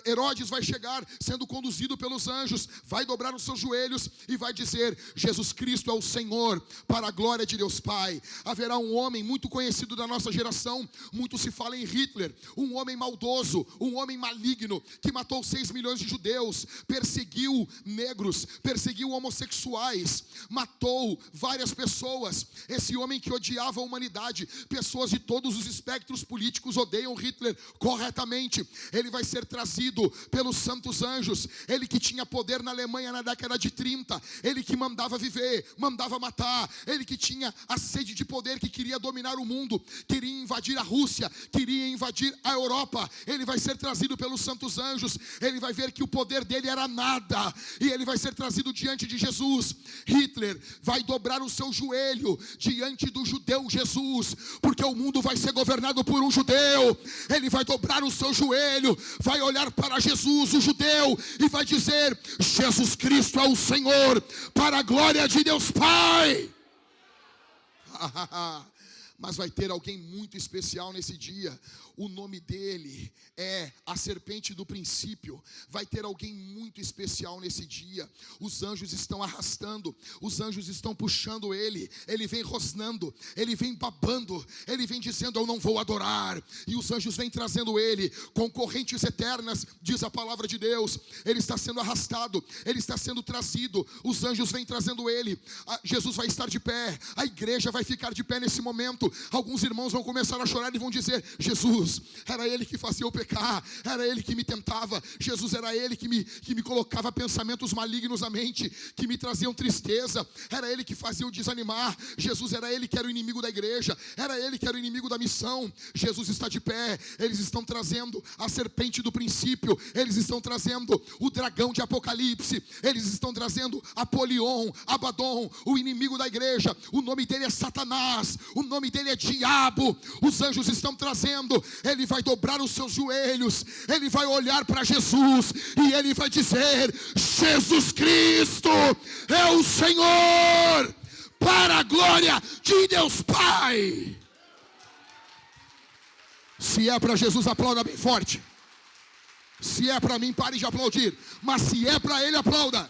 Herodes vai chegar sendo conduzido pelos anjos, vai dobrar os seus joelhos e vai dizer: Jesus Cristo é o Senhor, para a glória de Deus Pai. Haverá um homem muito conhecido da nossa geração, muito se fala em Hitler, um homem maldoso, um homem maligno, que matou 6 milhões de judeus, perseguiu negros, perseguiu homossexuais, matou várias pessoas. Esse homem que odiava a humanidade, pessoas de todos os espectros políticos odeiam Hitler corretamente. Ele vai ser trazido pelos santos anjos, ele que tinha poder na Alemanha na década de 30, ele que mandava viver, mandava matar, ele que tinha a sede de poder, que queria dominar o mundo, queria invadir a Rússia, queria invadir a Europa. Ele vai ser trazido pelos santos anjos, ele vai ver que que o poder dele era nada, e ele vai ser trazido diante de Jesus. Hitler vai dobrar o seu joelho diante do judeu Jesus, porque o mundo vai ser governado por um judeu. Ele vai dobrar o seu joelho, vai olhar para Jesus, o judeu, e vai dizer: Jesus Cristo é o Senhor, para a glória de Deus Pai. Mas vai ter alguém muito especial nesse dia. O nome dele é a serpente do princípio. Vai ter alguém muito especial nesse dia. Os anjos estão arrastando, os anjos estão puxando ele. Ele vem rosnando, ele vem babando, ele vem dizendo: eu não vou adorar. E os anjos vêm trazendo ele com correntes eternas, diz a palavra de Deus. Ele está sendo arrastado, ele está sendo trazido. Os anjos vêm trazendo ele. Jesus vai estar de pé, a igreja vai ficar de pé nesse momento. Alguns irmãos vão começar a chorar e vão dizer: Jesus, era ele que fazia eu pecar, era ele que me tentava, Jesus era ele que me colocava pensamentos malignos na mente, que me traziam tristeza, era ele que fazia eu desanimar. Jesus era ele que era o inimigo da igreja, era ele que era o inimigo da missão. Jesus está de pé, eles estão trazendo a serpente do princípio, eles estão trazendo o dragão de Apocalipse, eles estão trazendo Apolion, Abaddon, o inimigo da igreja. O nome dele é Satanás, o nome dele é Diabo. Os anjos estão trazendo. Ele vai dobrar os seus joelhos, ele vai olhar para Jesus e ele vai dizer: Jesus Cristo é o Senhor, para a glória de Deus Pai. Se é para Jesus, aplauda bem forte. Se é para mim, pare de aplaudir. Mas se é para ele, aplauda.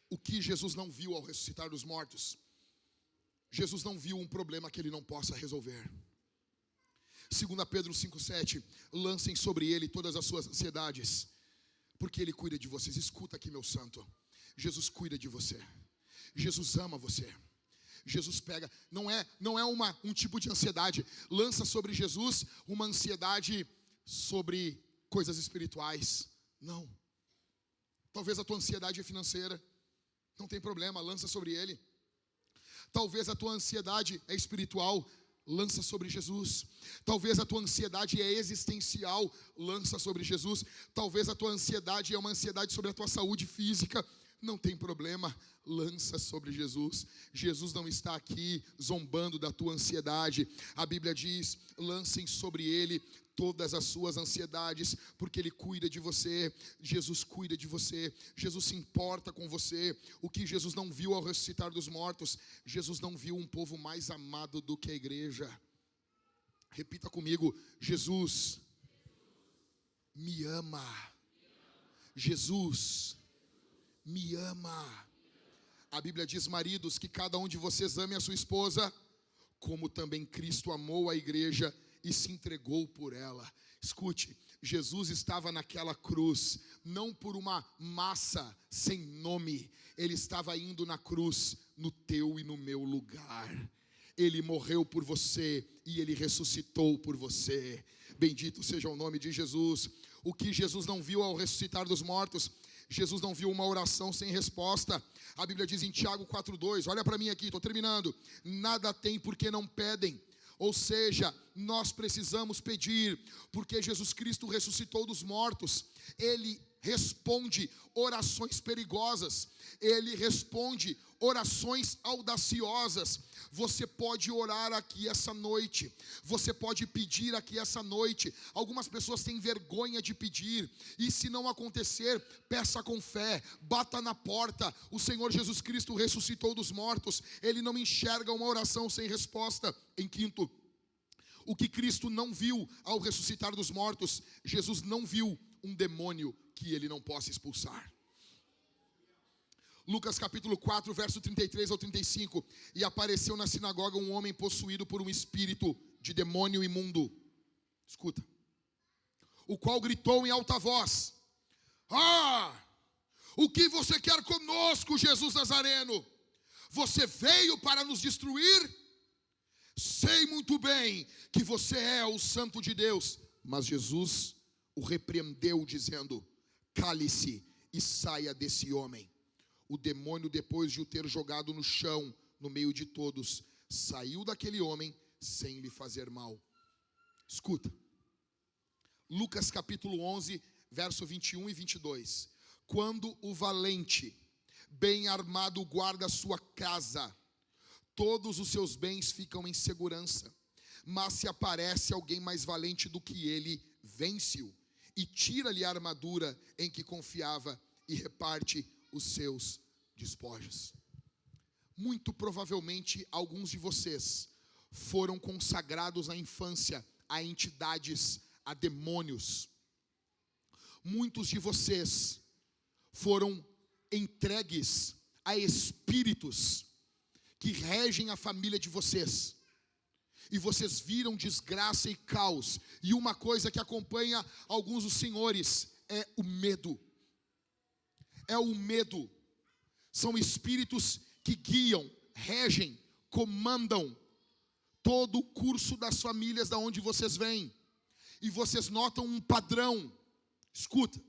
O que Jesus não viu ao ressuscitar dos mortos? Jesus não viu um problema que ele não possa resolver. 2 Pedro 5,7: lancem sobre ele todas as suas ansiedades, porque ele cuida de vocês. Escuta aqui, meu santo. Jesus cuida de você. Jesus ama você. Jesus pega, não é um tipo de ansiedade. Lança sobre Jesus uma ansiedade sobre coisas espirituais. Não. Talvez a tua ansiedade é financeira. Não tem problema, lança sobre ele. Talvez a tua ansiedade é espiritual, lança sobre Jesus. Talvez a tua ansiedade é existencial, lança sobre Jesus. Talvez a tua ansiedade é uma ansiedade sobre a tua saúde física, não tem problema, lança sobre Jesus. Jesus não está aqui zombando da tua ansiedade. A Bíblia diz: lancem sobre ele todas as suas ansiedades, porque ele cuida de você. Jesus cuida de você, Jesus se importa com você. O que Jesus não viu ao ressuscitar dos mortos? Jesus não viu um povo mais amado do que a igreja. Repita comigo: Jesus me ama. Jesus me ama. A Bíblia diz: maridos, que cada um de vocês ame a sua esposa, como também Cristo amou a igreja e se entregou por ela. Escute, Jesus estava naquela cruz, não por uma massa sem nome. Ele estava indo na cruz no teu e no meu lugar. Ele morreu por você e ele ressuscitou por você. Bendito seja o nome de Jesus. O que Jesus não viu ao ressuscitar dos mortos? Jesus não viu uma oração sem resposta. A Bíblia diz em Tiago 4,2, olha para mim aqui, estou terminando: nada tem porque não pedem. Ou seja, nós precisamos pedir, porque Jesus Cristo ressuscitou dos mortos. Ele responde orações perigosas, ele responde orações audaciosas. Você pode orar aqui essa noite, você pode pedir aqui essa noite. Algumas pessoas têm vergonha de pedir, e se não acontecer, peça com fé, bata na porta. O Senhor Jesus Cristo ressuscitou dos mortos, ele não enxerga uma oração sem resposta. Em quinto, o que Cristo não viu ao ressuscitar dos mortos? Jesus não viu um demônio que ele não possa expulsar. Lucas capítulo 4, verso 33 ao 35. E apareceu na sinagoga um homem possuído por um espírito de demônio imundo. Escuta. O qual gritou em alta voz: ah, o que você quer conosco, Jesus Nazareno? Você veio para nos destruir? Sei muito bem que você é o Santo de Deus. Mas Jesus o repreendeu, dizendo: cale-se e saia desse homem. O demônio, depois de o ter jogado no chão, no meio de todos, saiu daquele homem sem lhe fazer mal. Escuta. Lucas capítulo 11, verso 21 e 22. Quando o valente, bem armado, guarda a sua casa, todos os seus bens ficam em segurança. Mas se aparece alguém mais valente do que ele, vence-o e tira-lhe a armadura em que confiava e reparte os seus despojos. Muito provavelmente alguns de vocês foram consagrados na infância a entidades, a demônios. Muitos de vocês foram entregues a espíritos que regem a família de vocês. E vocês viram desgraça e caos. E uma coisa que acompanha alguns dos senhores é o medo. É o medo. São espíritos que guiam, regem, comandam todo o curso das famílias da onde vocês vêm. E vocês notam um padrão. Escuta.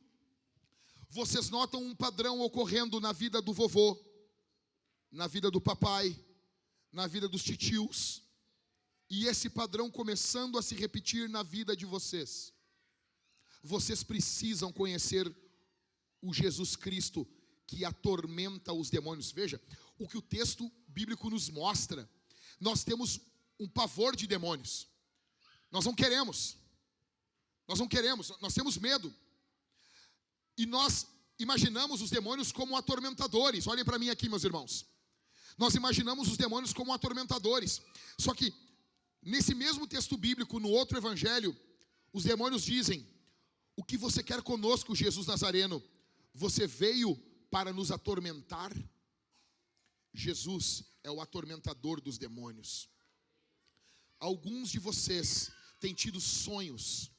Vocês notam um padrão ocorrendo na vida do vovô, na vida do papai, na vida dos titios. E esse padrão começando a se repetir na vida de vocês. Vocês precisam conhecer o Jesus Cristo que atormenta os demônios. Veja, o que o texto bíblico nos mostra. Nós temos um pavor de demônios. Nós não queremos. Nós temos medo. E nós imaginamos os demônios como atormentadores. Olhem para mim aqui, meus irmãos. Nós imaginamos os demônios como atormentadores. Só que, nesse mesmo texto bíblico, no outro evangelho, os demônios dizem: o que você quer conosco, Jesus Nazareno? Você veio para nos atormentar? Jesus é o atormentador dos demônios. Alguns de vocês têm tido sonhos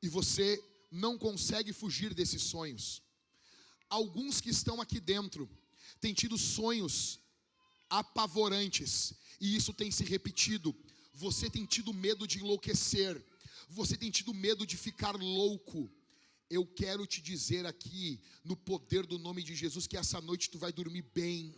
e você não consegue fugir desses sonhos. Alguns que estão aqui dentro têm tido sonhos apavorantes e isso tem se repetido. Você tem tido medo de enlouquecer. Você tem tido medo de ficar louco. Eu quero te dizer aqui, no poder do nome de Jesus, que essa noite tu vai dormir bem.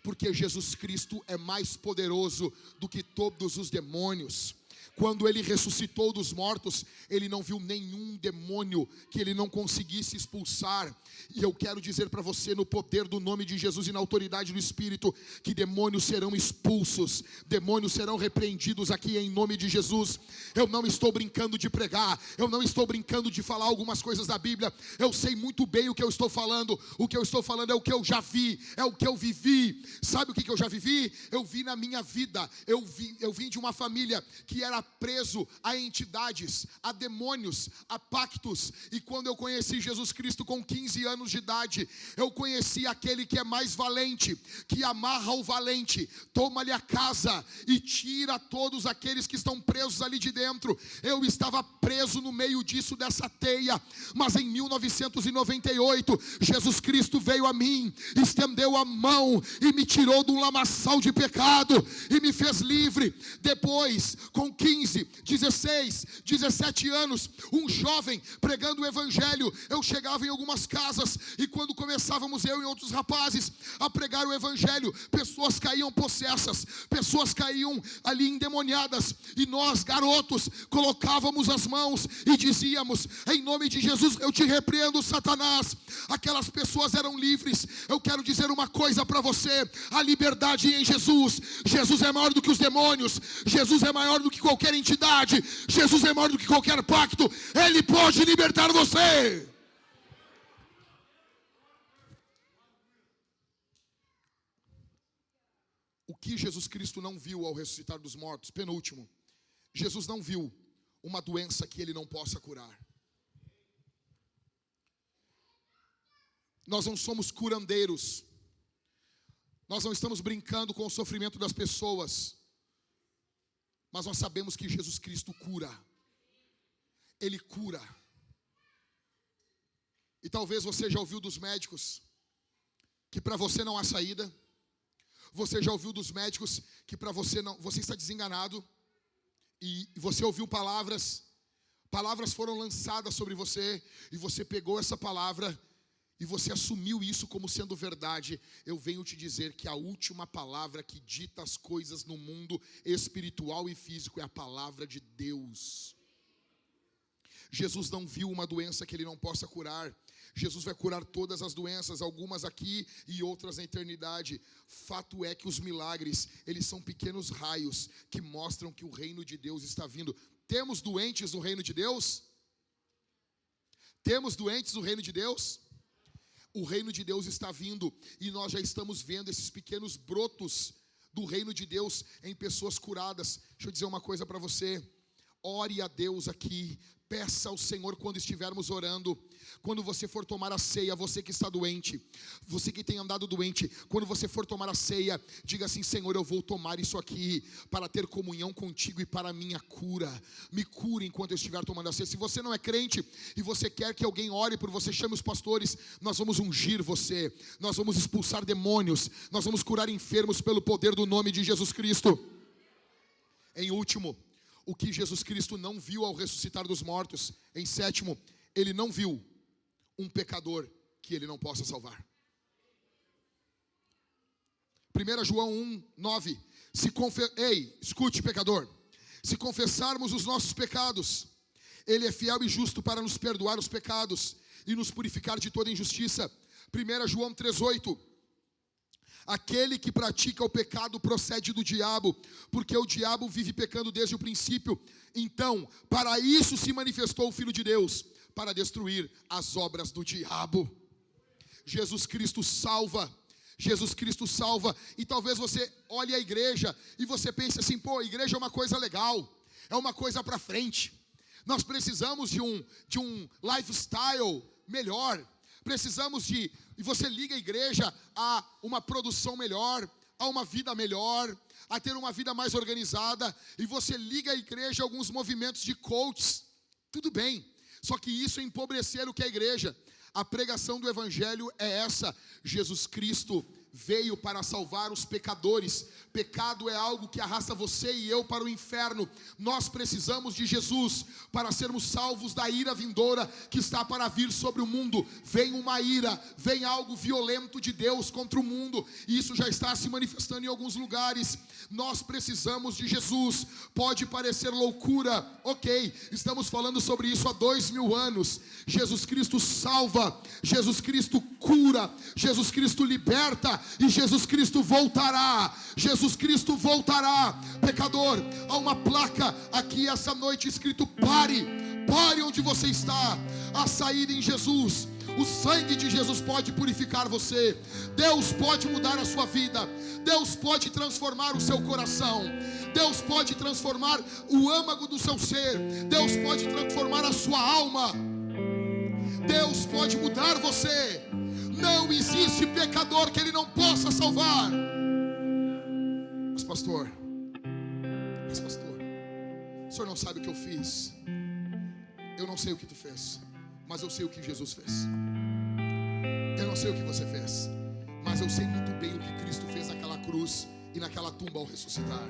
Porque Jesus Cristo é mais poderoso do que todos os demônios. Quando ele ressuscitou dos mortos, ele não viu nenhum demônio que ele não conseguisse expulsar. E eu quero dizer para você, no poder do nome de Jesus e na autoridade do Espírito, que demônios serão expulsos, demônios serão repreendidos aqui em nome de Jesus. Eu não estou brincando de pregar, eu não estou brincando de falar algumas coisas da Bíblia. Eu sei muito bem o que eu estou falando. O que eu estou falando é o que eu já vi, é o que eu vivi. Sabe o que eu já vivi? Eu vi na minha vida. Eu vim de uma família que era preso a entidades, a demônios, a pactos. E quando eu conheci Jesus Cristo com 15 anos de idade, eu conheci aquele que é mais valente, que amarra o valente, toma-lhe a casa e tira todos aqueles que estão presos ali de dentro. Eu estava preso no meio disso, dessa teia, mas em 1998 Jesus Cristo veio a mim, estendeu a mão e me tirou de um lamaçal de pecado e me fez livre. Depois, com 15, 16, 17 anos, um jovem pregando o evangelho, eu chegava em algumas casas e quando começávamos, eu e outros rapazes, a pregar o evangelho, pessoas caíam possessas, pessoas caíam ali endemoniadas, e nós, garotos, colocávamos as mãos e dizíamos: em nome de Jesus eu te repreendo, Satanás. Aquelas pessoas eram livres. Eu quero dizer uma coisa para você: a liberdade em Jesus. Jesus é maior do que os demônios, Jesus é maior do que qualquer entidade, Jesus é maior do que qualquer pacto. Ele pode libertar você. O que Jesus Cristo não viu ao ressuscitar dos mortos? Penúltimo, Jesus não viu uma doença que ele não possa curar. Nós não somos curandeiros. Nós não estamos brincando com o sofrimento das pessoas. Mas nós sabemos que Jesus Cristo cura. Ele cura. E talvez você já ouviu dos médicos que para você não há saída. Você já ouviu dos médicos que para você não, você está desenganado. E você ouviu palavras foram lançadas sobre você, e você pegou essa palavra e você assumiu isso como sendo verdade, eu venho te dizer que a última palavra que dita as coisas no mundo espiritual e físico é a palavra de Deus. Jesus não viu uma doença que Ele não possa curar. Jesus vai curar todas as doenças, algumas aqui e outras na eternidade. Fato é que os milagres, eles são pequenos raios que mostram que o reino de Deus está vindo. Temos doentes no reino de Deus? Temos doentes no reino de Deus? O reino de Deus está vindo e nós já estamos vendo esses pequenos brotos do reino de Deus em pessoas curadas. Deixa eu dizer uma coisa para você. Ore a Deus aqui, peça ao Senhor quando estivermos orando. Quando você for tomar a ceia, você que está doente, você que tem andado doente, quando você for tomar a ceia, diga assim: Senhor, eu vou tomar isso aqui para ter comunhão contigo e para a minha cura. Me cure enquanto eu estiver tomando a ceia. Se você não é crente e você quer que alguém ore por você, chame os pastores. Nós vamos ungir você, nós vamos expulsar demônios, nós vamos curar enfermos pelo poder do nome de Jesus Cristo. Em último, o que Jesus Cristo não viu ao ressuscitar dos mortos. Em sétimo, Ele não viu um pecador que Ele não possa salvar. 1 João 1:9. Ei, escute, pecador. Se confessarmos os nossos pecados, Ele é fiel e justo para nos perdoar os pecados e nos purificar de toda injustiça. 1 João 3:8. Aquele que pratica o pecado procede do diabo, porque o diabo vive pecando desde o princípio. Então, para isso se manifestou o Filho de Deus, para destruir as obras do diabo. Jesus Cristo salva. Jesus Cristo salva. E talvez você olhe a igreja e você pense assim: pô, a igreja é uma coisa legal, é uma coisa para frente. Nós precisamos de um lifestyle melhor. Precisamos e você liga a igreja a uma produção melhor, a uma vida melhor, a ter uma vida mais organizada. E você liga a igreja a alguns movimentos de coaches. Tudo bem, só que isso é empobrecer o que é a igreja. A pregação do evangelho é essa: Jesus Cristo veio para salvar os pecadores. Pecado é algo que arrasta você e eu para o inferno. Nós precisamos de Jesus para sermos salvos da ira vindoura que está para vir sobre o mundo. Vem uma ira, vem algo violento de Deus contra o mundo, e isso já está se manifestando em alguns lugares. Nós precisamos de Jesus. Pode parecer loucura, ok, estamos falando sobre isso há 2000 anos. Jesus Cristo salva, Jesus Cristo cura, Jesus Cristo liberta, e Jesus Cristo voltará. Jesus Cristo voltará. Pecador, há uma placa aqui essa noite escrito: pare onde você está. A saída em Jesus. O sangue de Jesus pode purificar você. Deus pode mudar a sua vida. Deus pode transformar o seu coração. Deus pode transformar o âmago do seu ser. Deus pode transformar a sua alma. Deus pode mudar você. Não existe pecador que Ele não possa salvar. Mas pastor, o senhor não sabe o que eu fiz. Eu não sei o que tu fez, mas eu sei o que Jesus fez. Eu não sei o que você fez, mas eu sei muito bem o que Cristo fez naquela cruz e naquela tumba ao ressuscitar.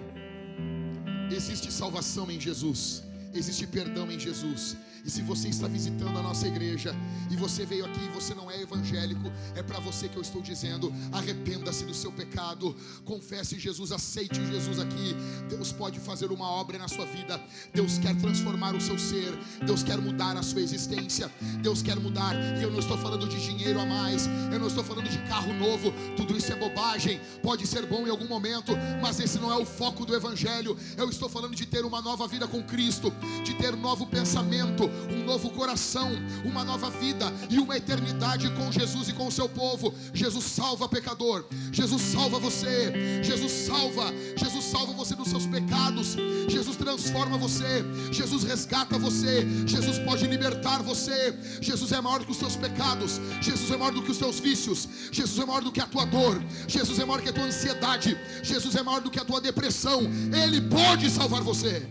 Existe salvação em Jesus. Existe perdão em Jesus. E se você está visitando a nossa igreja e você veio aqui e você não é evangélico, é para você que eu estou dizendo: arrependa-se do seu pecado, confesse Jesus, aceite Jesus aqui. Deus pode fazer uma obra na sua vida. Deus quer transformar o seu ser. Deus quer mudar a sua existência. Deus quer mudar. E eu não estou falando de dinheiro a mais, eu não estou falando de carro novo. Tudo isso é bobagem. Pode ser bom em algum momento, mas esse não é o foco do evangelho. Eu estou falando de ter uma nova vida com Cristo, de ter um novo pensamento, um novo coração, uma nova vida e uma eternidade com Jesus e com o seu povo. Jesus salva pecador. Jesus salva você. Jesus salva você dos seus pecados. Jesus transforma você. Jesus resgata você. Jesus pode libertar você. Jesus é maior do que os seus pecados. Jesus é maior do que os seus vícios. Jesus é maior do que a tua dor. Jesus é maior do que a tua ansiedade. Jesus é maior do que a tua depressão. Ele pode salvar você.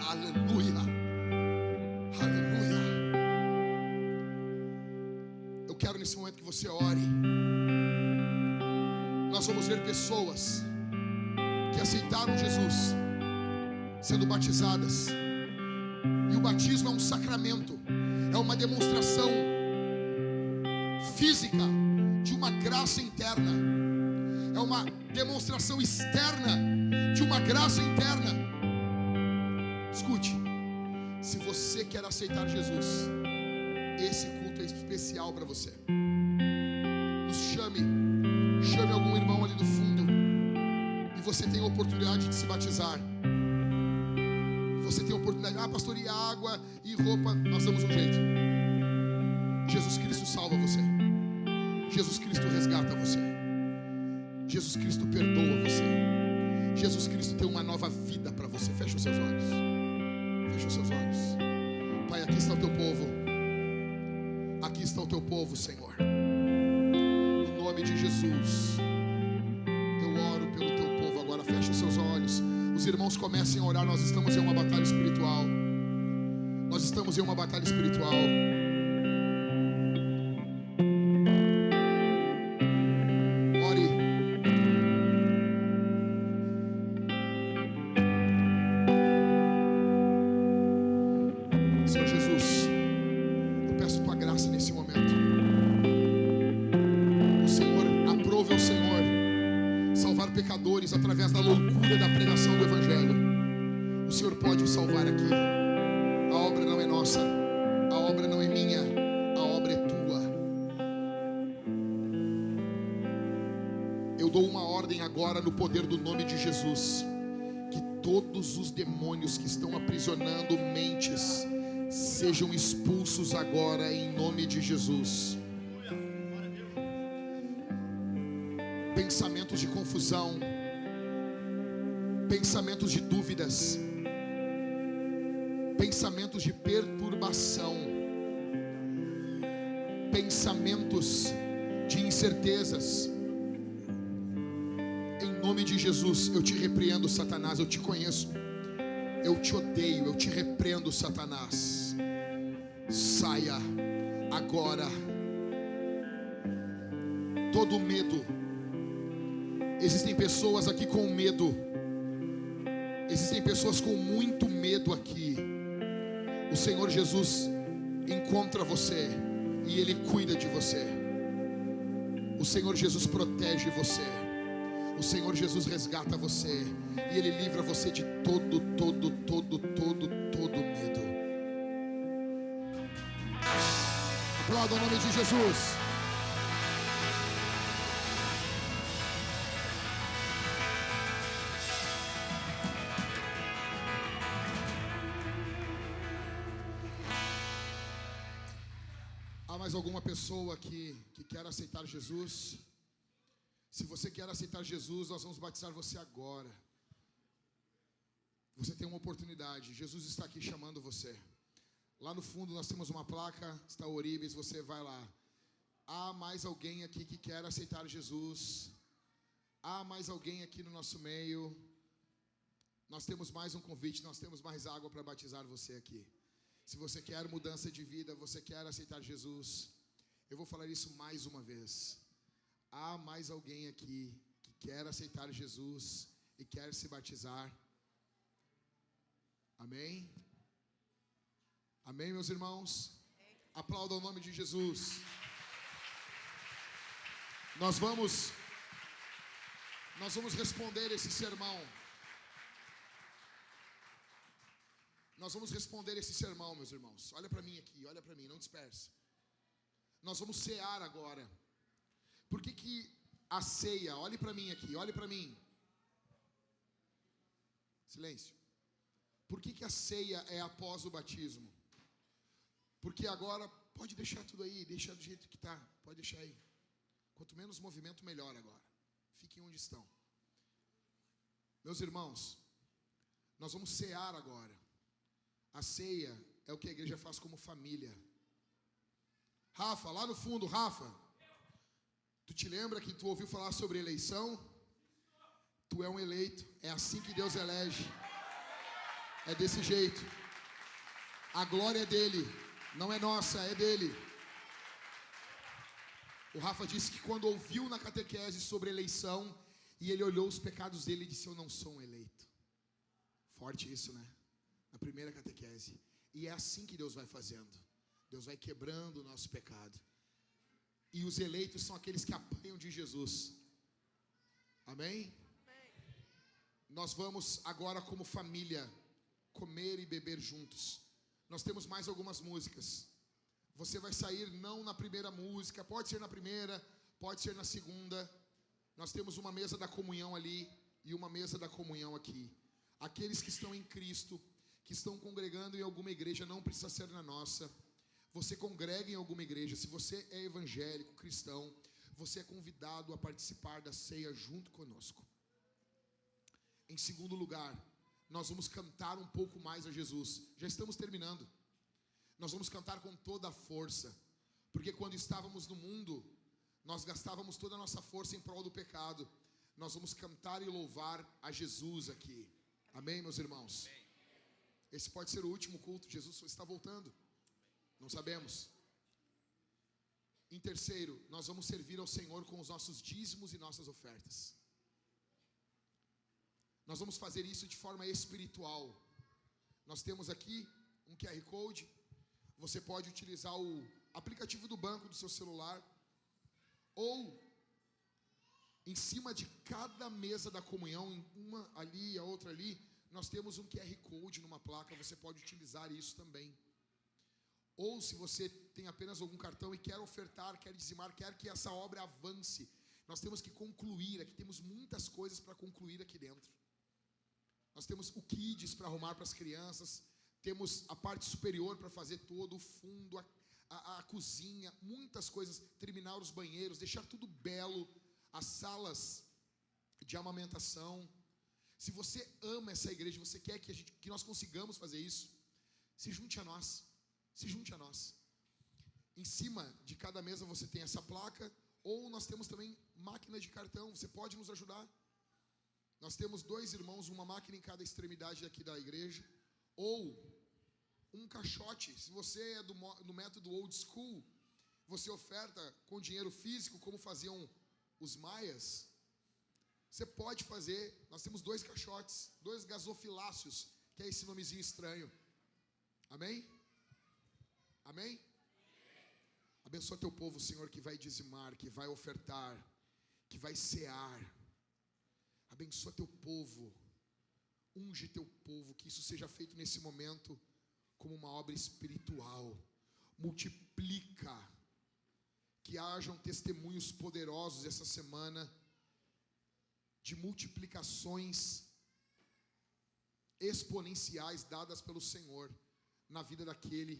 Aleluia, aleluia. Eu quero nesse momento que você ore. Nós vamos ver pessoas que aceitaram Jesus sendo batizadas. E o batismo é um sacramento, é uma demonstração física de uma graça interna. É uma demonstração externa de uma graça interna. Escute, se você quer aceitar Jesus, esse culto é especial para você. Nos chame algum irmão ali no fundo, e você tem a oportunidade de se batizar. Você tem a oportunidade, pastor, e água e roupa, nós damos um jeito. Jesus Cristo salva você. Jesus Cristo resgata você. Jesus Cristo perdoa você. Jesus Cristo tem uma nova vida para você. Fecha os seus olhos. Fecha os seus olhos. Pai, aqui está o teu povo. Aqui está o teu povo, Senhor. No nome de Jesus, eu oro pelo teu povo agora. Fecha os seus olhos. Os irmãos comecem a orar. Nós estamos em uma batalha espiritual. Nós estamos em uma batalha espiritual. Ore. Senhor Jesus, eu peço tua graça nesse momento. O Senhor, aprove ao Senhor salvar pecadores através da loucura da pregação do Evangelho. O Senhor pode salvar aqui. A obra não é nossa, a obra não é minha, a obra é tua. Eu dou uma ordem agora no poder do nome de Jesus, que todos os demônios que estão aprisionando mentes sejam expulsos agora em nome de Jesus. Pensamentos de confusão, pensamentos de dúvidas, pensamentos de perturbação, pensamentos de incertezas, em nome de Jesus, eu te repreendo, Satanás. Eu te conheço, eu te odeio, eu te repreendo, Satanás. Saia agora todo medo. Existem pessoas aqui com medo. Existem pessoas com muito medo aqui. O Senhor Jesus encontra você e Ele cuida de você. O Senhor Jesus protege você. O Senhor Jesus resgata você e Ele livra você de todo medo. Aplauda o nome de Jesus. Há mais alguma pessoa aqui que quer aceitar Jesus? Se você quer aceitar Jesus, nós vamos batizar você agora. Você tem uma oportunidade. Jesus está aqui chamando você. Lá no fundo nós temos uma placa, está Oribes, você vai lá. Há mais alguém aqui que quer aceitar Jesus? Há mais alguém aqui no nosso meio? Nós temos mais um convite, nós temos mais água para batizar você aqui. Se você quer mudança de vida, você quer aceitar Jesus, eu vou falar isso mais uma vez. Há mais alguém aqui que quer aceitar Jesus e quer se batizar? Amém? Amém, meus irmãos? Aplauda o nome de Jesus. Nós vamos responder esse sermão. Nós vamos responder esse sermão, meus irmãos. Olha para mim aqui, olha para mim, não disperse. Nós vamos cear agora. Por que a ceia? Olhe para mim aqui, olhe para mim. Silêncio. Por que a ceia é após o batismo? Porque agora, pode deixar tudo aí, deixa do jeito que está, pode deixar aí. Quanto menos movimento, melhor agora. Fiquem onde estão. Meus irmãos, nós vamos cear agora. A ceia é o que a igreja faz como família. Rafa, lá no fundo, Rafa, tu te lembra que tu ouviu falar sobre eleição? Tu é um eleito, é assim que Deus elege. É desse jeito. A glória é dele, não é nossa, é dele. O Rafa disse que quando ouviu na catequese sobre eleição, e ele olhou os pecados dele e disse: eu não sou um eleito. Forte isso, né? Na primeira catequese. E é assim que Deus vai fazendo. Deus vai quebrando o nosso pecado. E os eleitos são aqueles que apanham de Jesus. Amém? Nós vamos agora como família comer e beber juntos. Nós temos mais algumas músicas. Você vai sair não na primeira música, pode ser na primeira, pode ser na segunda. Nós temos uma mesa da comunhão ali e uma mesa da comunhão aqui. Aqueles que estão em Cristo, que estão congregando em alguma igreja, não precisa ser na nossa. Você congrega em alguma igreja. Se você é evangélico, cristão, você é convidado a participar da ceia junto conosco. Em segundo lugar, nós vamos cantar um pouco mais a Jesus. Já estamos terminando. Nós vamos cantar com toda a força, porque quando estávamos no mundo, nós gastávamos toda a nossa força em prol do pecado. Nós vamos cantar e louvar a Jesus aqui. Amém, meus irmãos? Esse pode ser o último culto. Jesus está voltando. Não sabemos. Em terceiro, nós vamos servir ao Senhor com os nossos dízimos e nossas ofertas. Nós vamos fazer isso de forma espiritual. Nós temos aqui um QR Code. Você pode utilizar o aplicativo do banco do seu celular. Ou em cima de cada mesa da comunhão, uma ali, a outra ali, nós temos um QR Code numa placa. Você pode utilizar isso também. Ou se você tem apenas algum cartão e quer ofertar, quer dizimar, quer que essa obra avance, nós temos que concluir. Aqui temos muitas coisas para concluir aqui dentro. Nós temos o Kids para arrumar para as crianças. Temos a parte superior para fazer todo o fundo, a cozinha, muitas coisas. Terminar os banheiros, deixar tudo belo. As salas de amamentação. Se você ama essa igreja, você quer que nós consigamos fazer isso, se junte a nós. Se junte a nós. Em cima de cada mesa você tem essa placa. Ou nós temos também máquina de cartão. Você pode nos ajudar. Nós temos 2 irmãos, uma máquina em cada extremidade aqui da igreja. Ou um caixote. Se você é no método old school, você oferta com dinheiro físico, como faziam os maias. Você pode fazer. Nós temos 2 caixotes, 2 gasofiláceos, que é esse nomezinho estranho. Amém? Amém? Abençoa teu povo, Senhor, que vai dizimar, que vai ofertar, que vai cear. Abençoa teu povo. Unge teu povo, que isso seja feito nesse momento como uma obra espiritual. Multiplica. Que hajam testemunhos poderosos essa semana de multiplicações exponenciais dadas pelo Senhor na vida daquele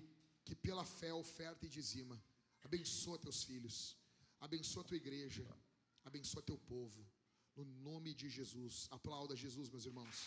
que pela fé oferta e dizima. Abençoa teus filhos, abençoa tua igreja, abençoa teu povo, no nome de Jesus. Aplauda Jesus, meus irmãos.